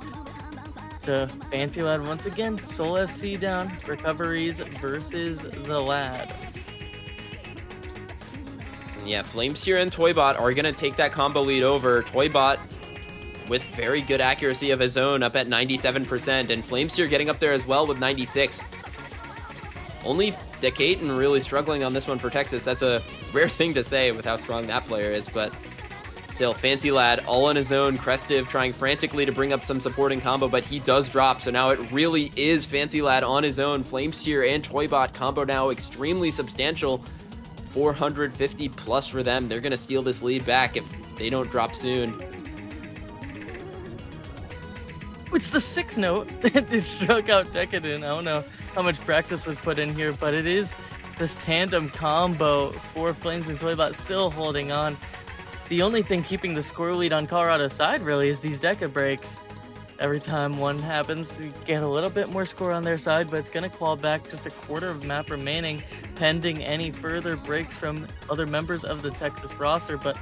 To Fancy Lad once again, Soul FC down, recoveries versus the Lad. Yeah, Flameseer and Toybot are going to take that combo lead over. Toybot with very good accuracy of his own up at 97%, and Flameseer getting up there as well with 96. Only Decaton really struggling on this one for Texas. That's a rare thing to say with how strong that player is, but still, Fancy Lad all on his own. Crestive trying frantically to bring up some supporting combo, but he does drop, so now it really is Fancy Lad on his own. Flameseer and Toybot combo now extremely substantial. 450 plus for them. They're going to steal this lead back if they don't drop soon. It's the 6 note that struck out Decadent. I don't know how much practice was put in here, but it is this tandem combo for Flames and Toybot still holding on. The only thing keeping the score lead on Colorado's side really is these Deca breaks. Every time one happens, you get a little bit more score on their side, but it's going to claw back just a quarter of map remaining, pending any further breaks from other members of the Texas roster. But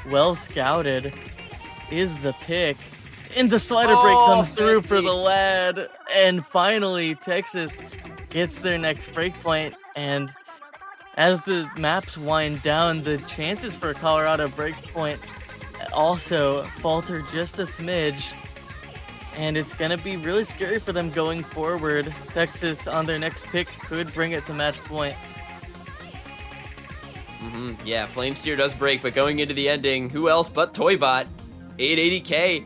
well scouted is the pick. And the slider break comes through for the Lad. And finally, Texas gets their next breakpoint. And as the maps wind down, the chances for a Colorado breakpoint also falter just a smidge. And it's going to be really scary for them going forward. Texas on their next pick could bring it to match point. Yeah, Flamesteer does break, but going into the ending, who else but Toybot? 880k.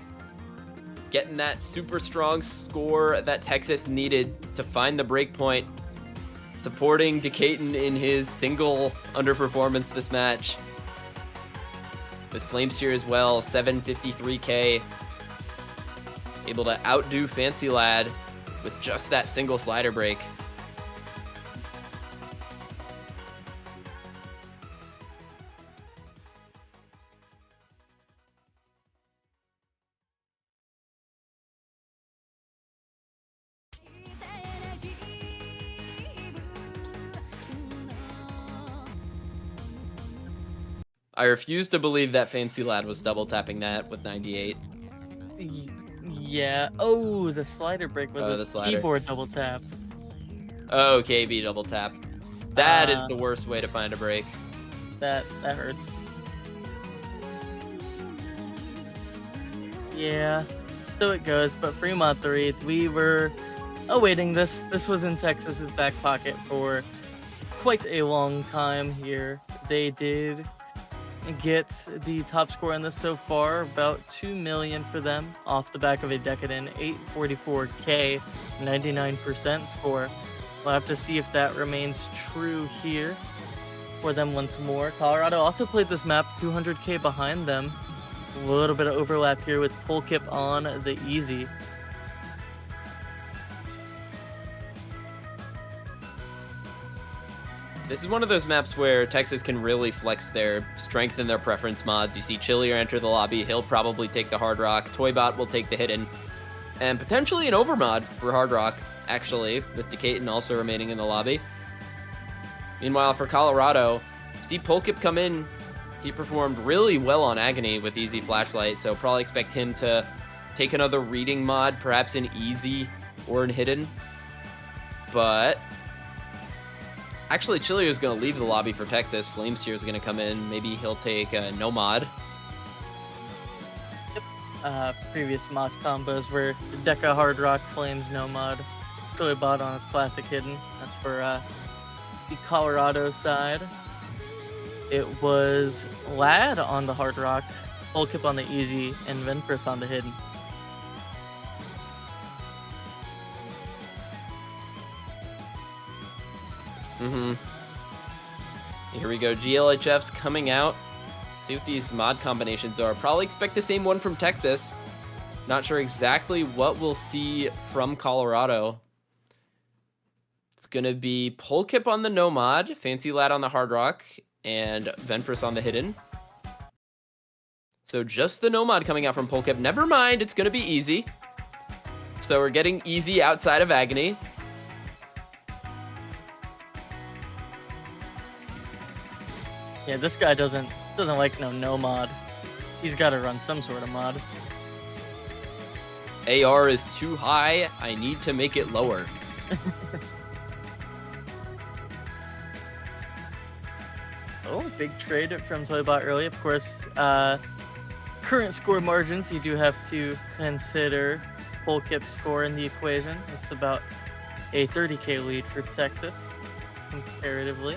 Getting that super strong score that Texas needed to find the break point. Supporting Decaton in his single underperformance this match. With Flamesteer as well, 753k. Able to outdo Fancy Lad with just that single slider break. I refuse to believe that Fancy Lad was double tapping that with 98. Yeah. Oh, the slider break was a keyboard double tap. Oh, KB double tap. That is the worst way to find a break. That hurts. Yeah. So it goes, but Fremont 3, we were awaiting this. This was in Texas's back pocket for quite a long time here. They did get the top score on this so far, about 2 million for them off the back of a Decadent 844k, 99% score. We'll have to see if that remains true here for them once more. Colorado also played this map 200k behind them. A little bit of overlap here with Polkip on the easy. This is one of those maps where Texas can really flex their strength and their preference mods. You see Chillier enter the lobby. He'll probably take the Hard Rock. Toybot will take the Hidden. And potentially an Overmod for Hard Rock, actually, with Decaton also remaining in the lobby. Meanwhile, for Colorado, see Polkip come in. He performed really well on Agony with Easy Flashlight, so probably expect him to take another Reading mod, perhaps an Easy or an Hidden. But actually, Chillier is going to leave the lobby for Texas. Flamesteer is going to come in. Maybe he'll take no mod. Yep. Previous mock combos were Deca Hard Rock, Flames, no mod. Toybot on his classic Hidden. That's for the Colorado side. It was Lad on the Hard Rock, Polkip on the Easy, and Venpress on the Hidden. Here we go. GLHF's coming out. See what these mod combinations are. Probably expect the same one from Texas. Not sure exactly what we'll see from Colorado. It's going to be Polkip on the no mod, Fancy Lad on the Hard Rock, and Venpress on the Hidden. So just the no mod coming out from Polkip. Never mind, it's going to be easy. So we're getting easy outside of Agony. Yeah, this guy doesn't like no mod. He's got to run some sort of mod. AR is too high. I need to make it lower. Oh, big trade from Toybot early. Of course, current score margins, you do have to consider Polkip's score in the equation. It's about a 30k lead for Texas, comparatively.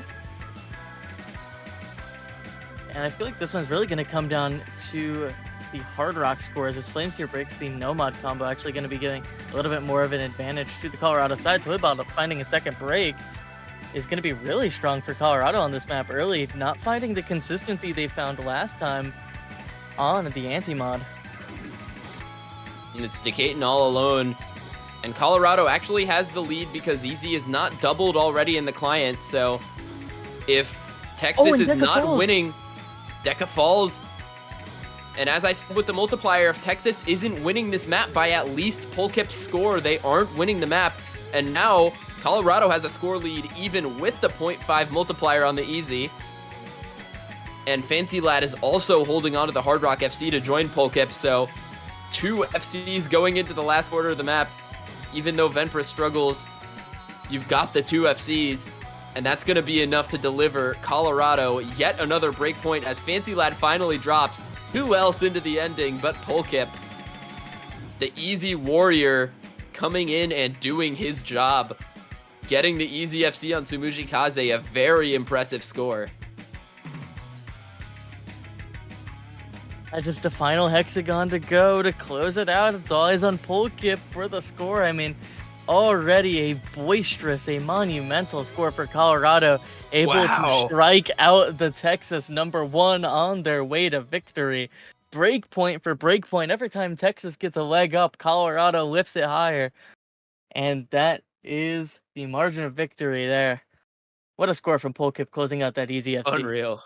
And I feel like this one's really going to come down to the Hard Rock scores, as Flamesteer breaks the No-Mod combo, actually going to be giving a little bit more of an advantage to the Colorado side. Toybot finding a second break is going to be really strong for Colorado on this map early, not finding the consistency they found last time on the anti-mod. And it's Decatur all alone. And Colorado actually has the lead because Easy is not doubled already in the client. So if Texas is not winning, Deca falls. And as I said with the multiplier, if Texas isn't winning this map by at least Polkip's score, they aren't winning the map. And now Colorado has a score lead even with the 0.5 multiplier on the Easy. And Fancy Lad is also holding on to the Hard Rock FC to join Polkip. So 2 FCs going into the last quarter of the map. Even though Venpress struggles, you've got the 2 FCs. And that's going to be enough to deliver Colorado yet another breakpoint as Fancy Lad finally drops. Who else into the ending but Polkip? The Easy Warrior coming in and doing his job. Getting the Easy FC on Tsumuji Kaze, a very impressive score. Just a final hexagon to go to close it out. It's always on Polkip for the score. I mean, already a boisterous, a monumental score for Colorado, able to strike out the Texas #1 on their way to victory. Breakpoint for breakpoint. Every time Texas gets a leg up, Colorado lifts it higher. And that is the margin of victory there. What a score from Polkip closing out that Easy FC. Unreal.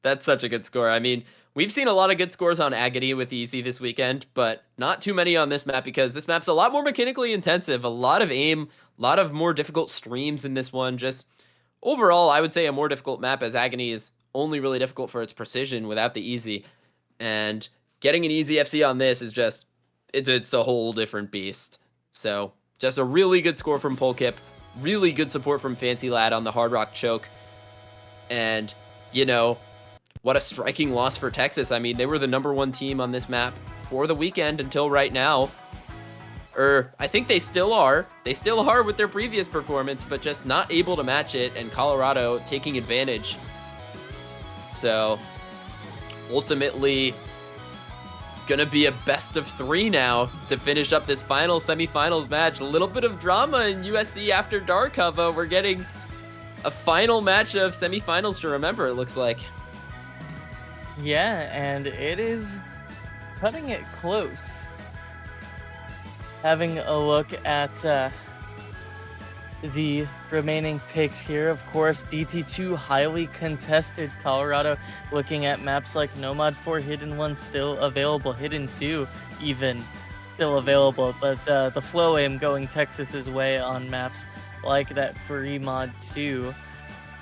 That's such a good score. I mean, we've seen a lot of good scores on Agony with Easy this weekend, but not too many on this map because this map's a lot more mechanically intensive, a lot of aim, a lot of more difficult streams in this one. Just overall, I would say a more difficult map as Agony is only really difficult for its precision without the Easy. And getting an Easy FC on this is just, it's a whole different beast. So just a really good score from Polkip, really good support from Fancy Lad on the Hard Rock choke. And, you know, what a striking loss for Texas. I mean, they were the #1 team on this map for the weekend until right now. I think they still are. They still are with their previous performance, but just not able to match it, and Colorado taking advantage. So, ultimately, gonna be a best of 3 now to finish up this final semifinals match. A little bit of drama in USC after dark, Hava. We're getting a final match of semifinals to remember, it looks like. Yeah, and it is cutting it close. Having a look at the remaining picks here, of course, DT2 highly contested. Colorado looking at maps like Nomad 4, Hidden 1 still available, Hidden 2 even still available, but the flow aim going Texas's way on maps like that free mod 2.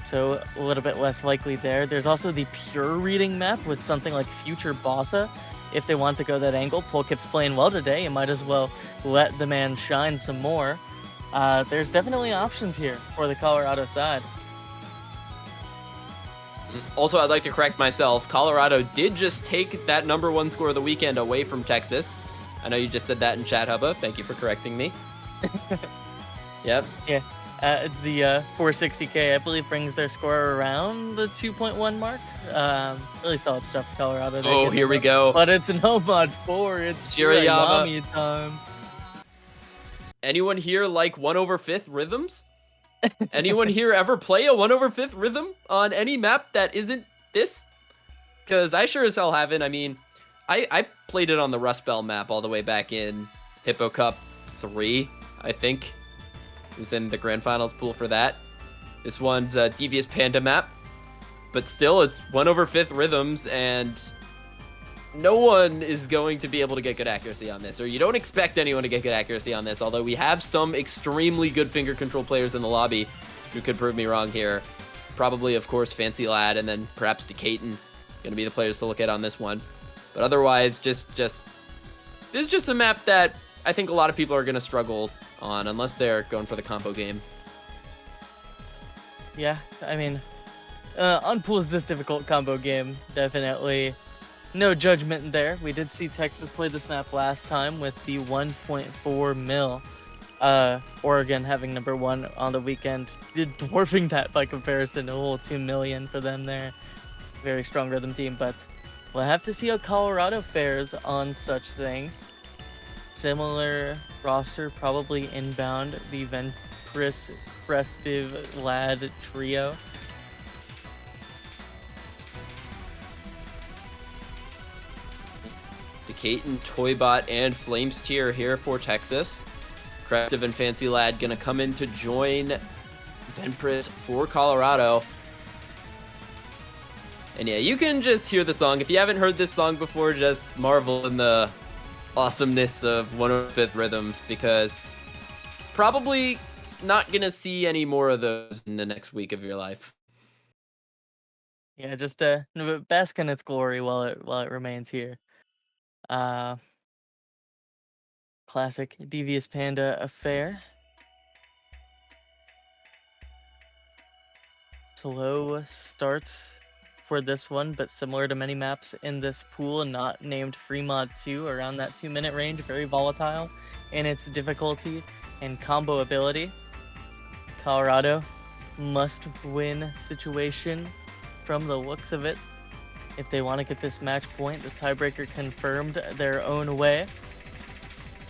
So a little bit less likely there. There's also the pure reading map with something like Future Bossa. If they want to go that angle, Polkip's playing well today. You might as well let the man shine some more. There's definitely options here for the Colorado side. Also, I'd like to correct myself. Colorado did just take that #1 score of the weekend away from Texas. I know you just said that in chat, Hubba. Thank you for correcting me. Yep. Yeah. The 460k, I believe, brings their score around the 2.1 mark. Really solid stuff for Colorado. Oh, here we go. But it's no mod 4. It's Shirayama time. Anyone here like 1/5 rhythms? Anyone here ever play a 1/5 rhythm on any map that isn't this? Because I sure as hell haven't. I mean, I played it on the Rust Belt map all the way back in Hippo Cup 3, I think. Was in the grand finals pool for that. This one's a Devious Panda map, but still it's 1/5 rhythms, and no one is going to be able to get good accuracy on this, or you don't expect anyone to get good accuracy on this, although we have some extremely good finger control players in the lobby who could prove me wrong here. Probably, of course, Fancy Lad, and then perhaps Decatur gonna be the players to look at on this one. But otherwise, just this is just a map that I think a lot of people are gonna struggle on unless they're going for the combo game. Yeah, I mean, on pools this difficult combo game, definitely no judgment there. We did see Texas play this map last time with the 1.4 mil. Oregon having number 1 on the weekend, dwarfing that by comparison, a whole 2 million for them there. Very strong rhythm team, but we'll have to see how Colorado fares on such things. Similar roster, probably inbound, the Venpris, Crestive, Lad trio. Decaton, Toybot, and Flames tier here for Texas. Crestive and Fancy Lad gonna come in to join Venpris for Colorado. And yeah, you can just hear the song. If you haven't heard this song before, just marvel in the awesomeness of 105th Rhythms, because probably not gonna see any more of those in the next week of your life. Yeah, just bask in its glory while it remains here. Classic Devious Panda affair. Slow starts for this one, but similar to many maps in this pool, not named Fremont 2, around that 2-minute range, very volatile in its difficulty and combo ability. Colorado must win situation from the looks of it if they want to get this match point. This tiebreaker confirmed their own way.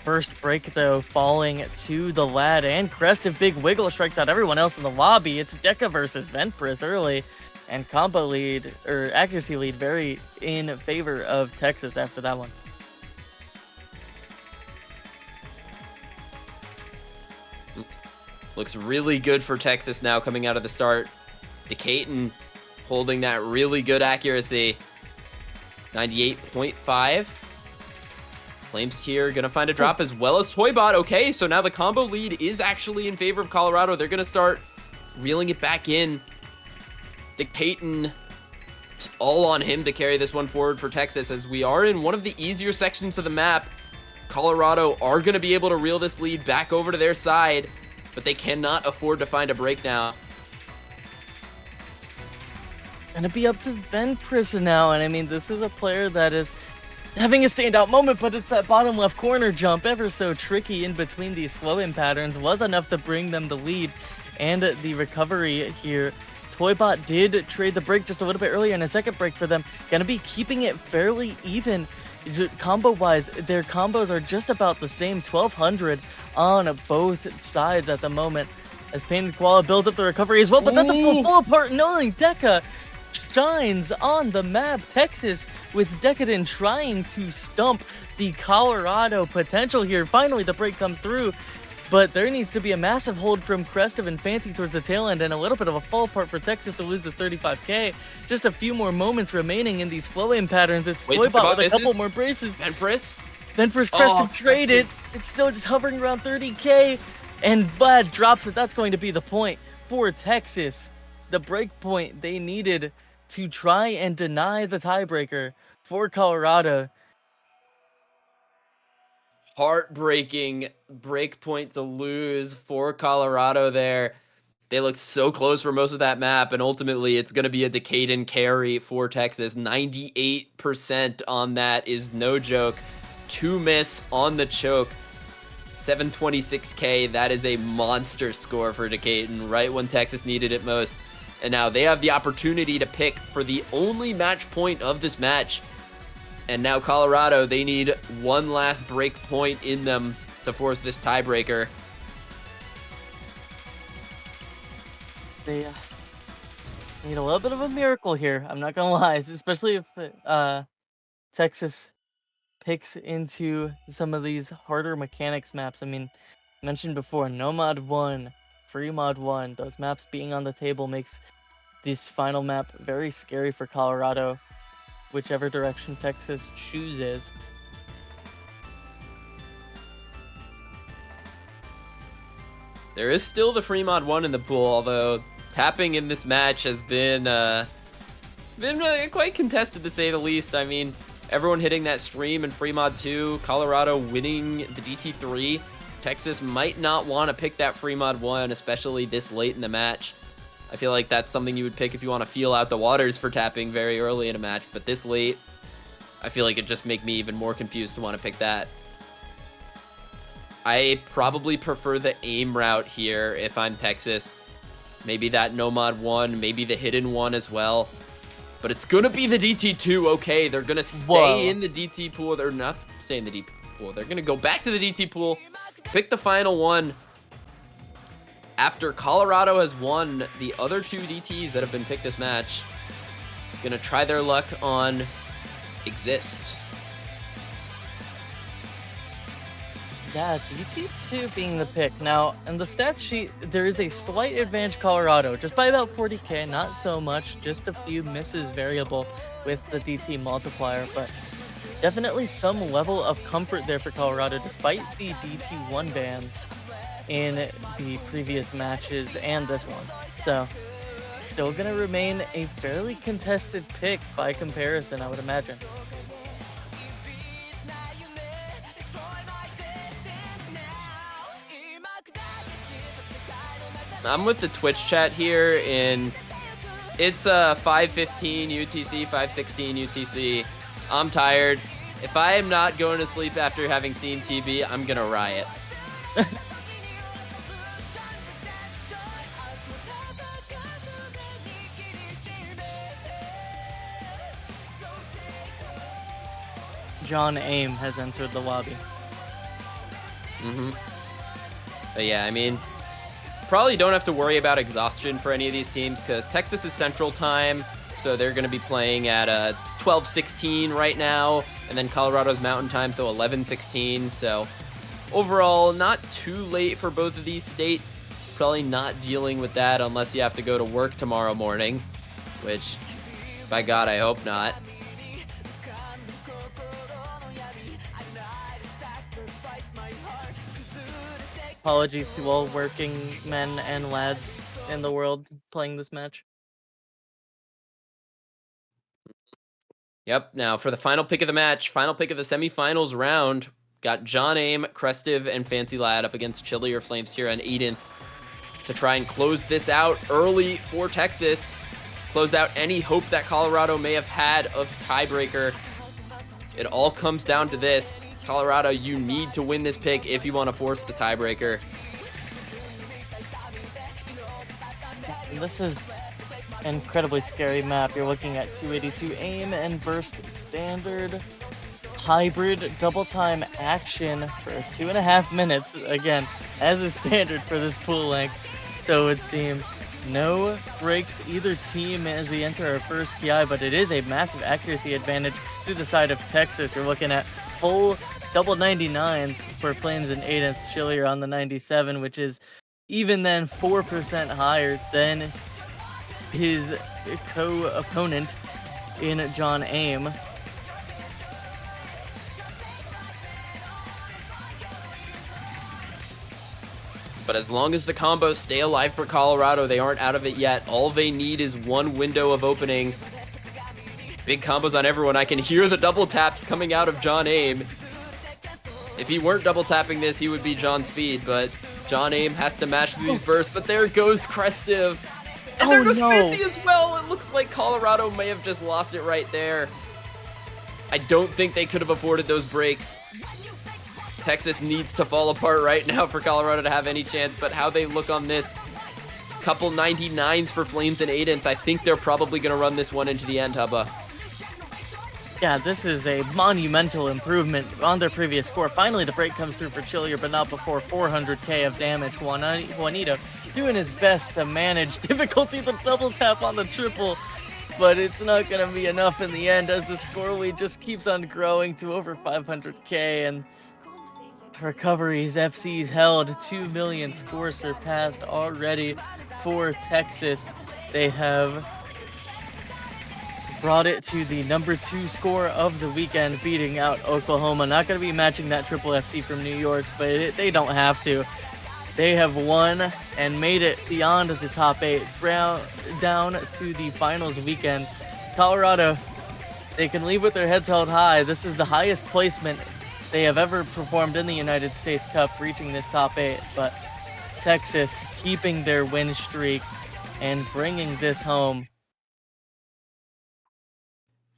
First break, though, falling to the Lad, and Crestive Big Wiggle strikes out everyone else in the lobby. It's Deca versus Venpris early, and combo lead, or accuracy lead, very in favor of Texas after that one. Looks really good for Texas now coming out of the start. Decaton holding that really good accuracy. 98.5. Flames here gonna find a drop as well as Toybot. Okay, so now the combo lead is actually in favor of Colorado. They're gonna start reeling it back in. Decaton, it's all on him to carry this one forward for Texas, as we are in one of the easier sections of the map. Colorado are gonna be able to reel this lead back over to their side, but they cannot afford to find a break now. Gonna be up to Venpris now, and I mean, this is a player that is having a standout moment, but it's that bottom left corner jump, ever so tricky in between these flow-in patterns, was enough to bring them the lead and the recovery here. Toybot did trade the break just a little bit earlier in a second break for them. Gonna be keeping it fairly even. Combo-wise, their combos are just about the same, 1200 on both sides at the moment, as Pain and Koala builds up the recovery as well, but that's a full apart, knowing Deca shines on the map. Texas with Decadent trying to stump the Colorado potential here. Finally, the break comes through, but there needs to be a massive hold from Crestive and Fancy towards the tail end, and a little bit of a fall apart for Texas to lose the 35k. Just a few more moments remaining in these flow-in patterns. It's Toybot with a couple more braces. Venpris, Crestive traded. It's still just hovering around 30k, and Vlad drops it. That's going to be the point for Texas. The break point they needed to try and deny the tiebreaker for Colorado. Heartbreaking break point to lose for Colorado there. They looked so close for most of that map, and ultimately it's going to be a Decaden carry for Texas. 98% on that is no joke. 2 miss on the choke. 726k, that is a monster score for Decaden, right when Texas needed it most. And now they have the opportunity to pick for the only match point of this match. And now Colorado, they need one last break point in them to force this tiebreaker. They need a little bit of a miracle here, I'm not gonna lie, especially if Texas picks into some of these harder mechanics maps. I mean, mentioned before, no mod 1, free mod 1, those maps being on the table makes this final map very scary for Colorado, whichever direction Texas chooses. There is still the free mod 1 in the pool, although tapping in this match has been quite contested, to say the least. I mean, everyone hitting that stream in free mod 2, Colorado winning the DT3. Texas might not want to pick that free mod 1, especially this late in the match. I feel like that's something you would pick if you want to feel out the waters for tapping very early in a match, but this late, I feel like it'd just make me even more confused to want to pick that. I probably prefer the aim route here if I'm Texas. Maybe that Nomad 1, maybe the hidden 1 as well. But it's going to be the DT2, okay. They're going to stay in the DT pool. They're not staying in the DT pool. They're going to go back to the DT pool, pick the final one. After Colorado has won the other 2 DTs that have been picked this match, going to try their luck on Exist. Yeah, DT2 being the pick. Now, in the stats sheet, there is a slight advantage Colorado, just by about 40k, not so much, just a few misses variable with the DT multiplier, but definitely some level of comfort there for Colorado, despite the DT1 ban in the previous matches and this one. So, still gonna remain a fairly contested pick by comparison, I would imagine. I'm with the Twitch chat here, and it's 5:15 UTC, 5:16 UTC. I'm tired. If I am not going to sleep after having seen TB, I'm gonna riot. John Aim has entered the lobby. But yeah, I mean, probably don't have to worry about exhaustion for any of these teams because Texas is Central Time, so they're going to be playing at 12:16 right now, and then Colorado's Mountain Time, so 11:16. So overall, not too late for both of these states. Probably not dealing with that unless you have to go to work tomorrow morning, which, by God, I hope not. Apologies to all working men and lads in the world playing this match. Yep, now for the final pick of the match, final pick of the semifinals round, got John Aim, Crestive, and Fancy Lad up against Chillier Flames here on 8th to try and close this out early for Texas. Close out any hope that Colorado may have had of tiebreaker. It all comes down to this. Colorado, you need to win this pick if you want to force the tiebreaker. This is an incredibly scary map. You're looking at 282 aim and burst standard hybrid double time action for 2.5 minutes. Again, as is standard for this pool length. So it would seem no breaks either team as we enter our first PI, but it is a massive accuracy advantage to the side of Texas. You're looking at full double 99s for Flames and 8th, Chillier on the 97, which is even then 4% higher than his co-opponent in John Aim. But as long as the combos stay alive for Colorado, they aren't out of it yet. All they need is one window of opening. Big combos on everyone. I can hear the double taps coming out of John Aim. If he weren't double tapping this, he would be John Speed, but John Aim has to match these bursts. But there goes Crestive. And there goes Fancy as well. It looks like Colorado may have just lost it right there. I don't think they could have afforded those breaks. Texas needs to fall apart right now for Colorado to have any chance, but how they look on this, couple 99s for Flames and 8th, I think they're probably going to run this one into the end, Hubba. Yeah, this is a monumental improvement on their previous score. Finally, the break comes through for Chillier, but not before 400k of damage. Juanito doing his best to manage difficulty, the double tap on the triple, but it's not going to be enough in the end as the score lead just keeps on growing to over 500k, and recoveries, FCs held, 2 million scores surpassed already for Texas. They have brought it to the number 2 score of the weekend, beating out Oklahoma. Not going to be matching that triple FC from New York, but they don't have to. They have won and made it beyond the top 8, down to the finals weekend. Colorado, they can leave with their heads held high. This is the highest placement they have ever performed in the United States Cup, reaching this top 8. But Texas keeping their win streak and bringing this home.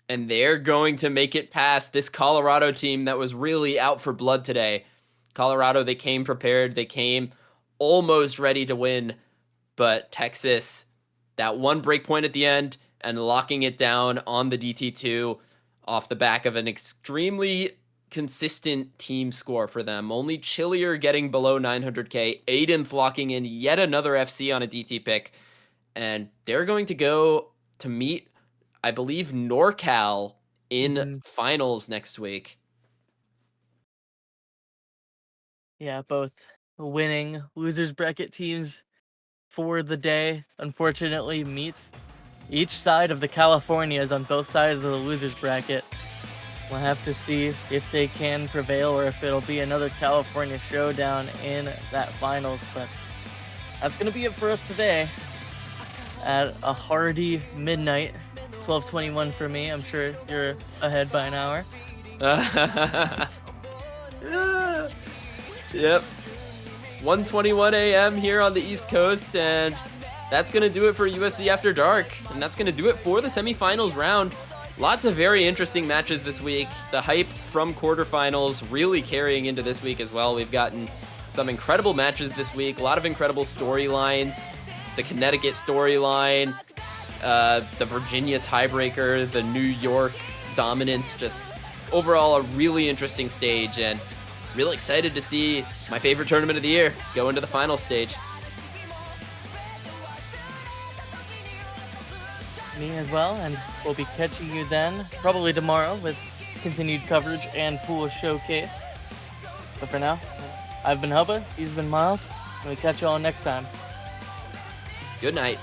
And they're going to make it past this Colorado team that was really out for blood today. Colorado, they came prepared. They came almost ready to win. But Texas, that one break point at the end and locking it down on the DT2 off the back of an extremely consistent team score for them. Only Chillier getting below 900K. Aidenth locking in yet another FC on a DT pick. And they're going to go to meet, I believe, NorCal in Mhm. finals next week. Yeah, both winning losers bracket teams for the day unfortunately meet. Each side of the Californias on both sides of the losers bracket. We'll have to see if they can prevail or if it'll be another California showdown in that finals. But that's going to be it for us today at a hearty midnight. 12:21 for me. I'm sure you're ahead by an hour. Yep. It's 1:21 a.m. here on the East Coast, and that's going to do it for USC After Dark. And that's going to do it for the semifinals round. Lots of very interesting matches this week. The hype from quarterfinals really carrying into this week as well. We've gotten some incredible matches this week, a lot of incredible storylines. The Connecticut storyline, the Virginia tiebreaker, the New York dominance, just overall a really interesting stage, and really excited to see my favorite tournament of the year go into the final stage. Me as well, and we'll be catching you then, probably tomorrow, with continued coverage and pool showcase. But for now, I've been Hubba, he's been Miles, and we'll catch you all next time. Good night.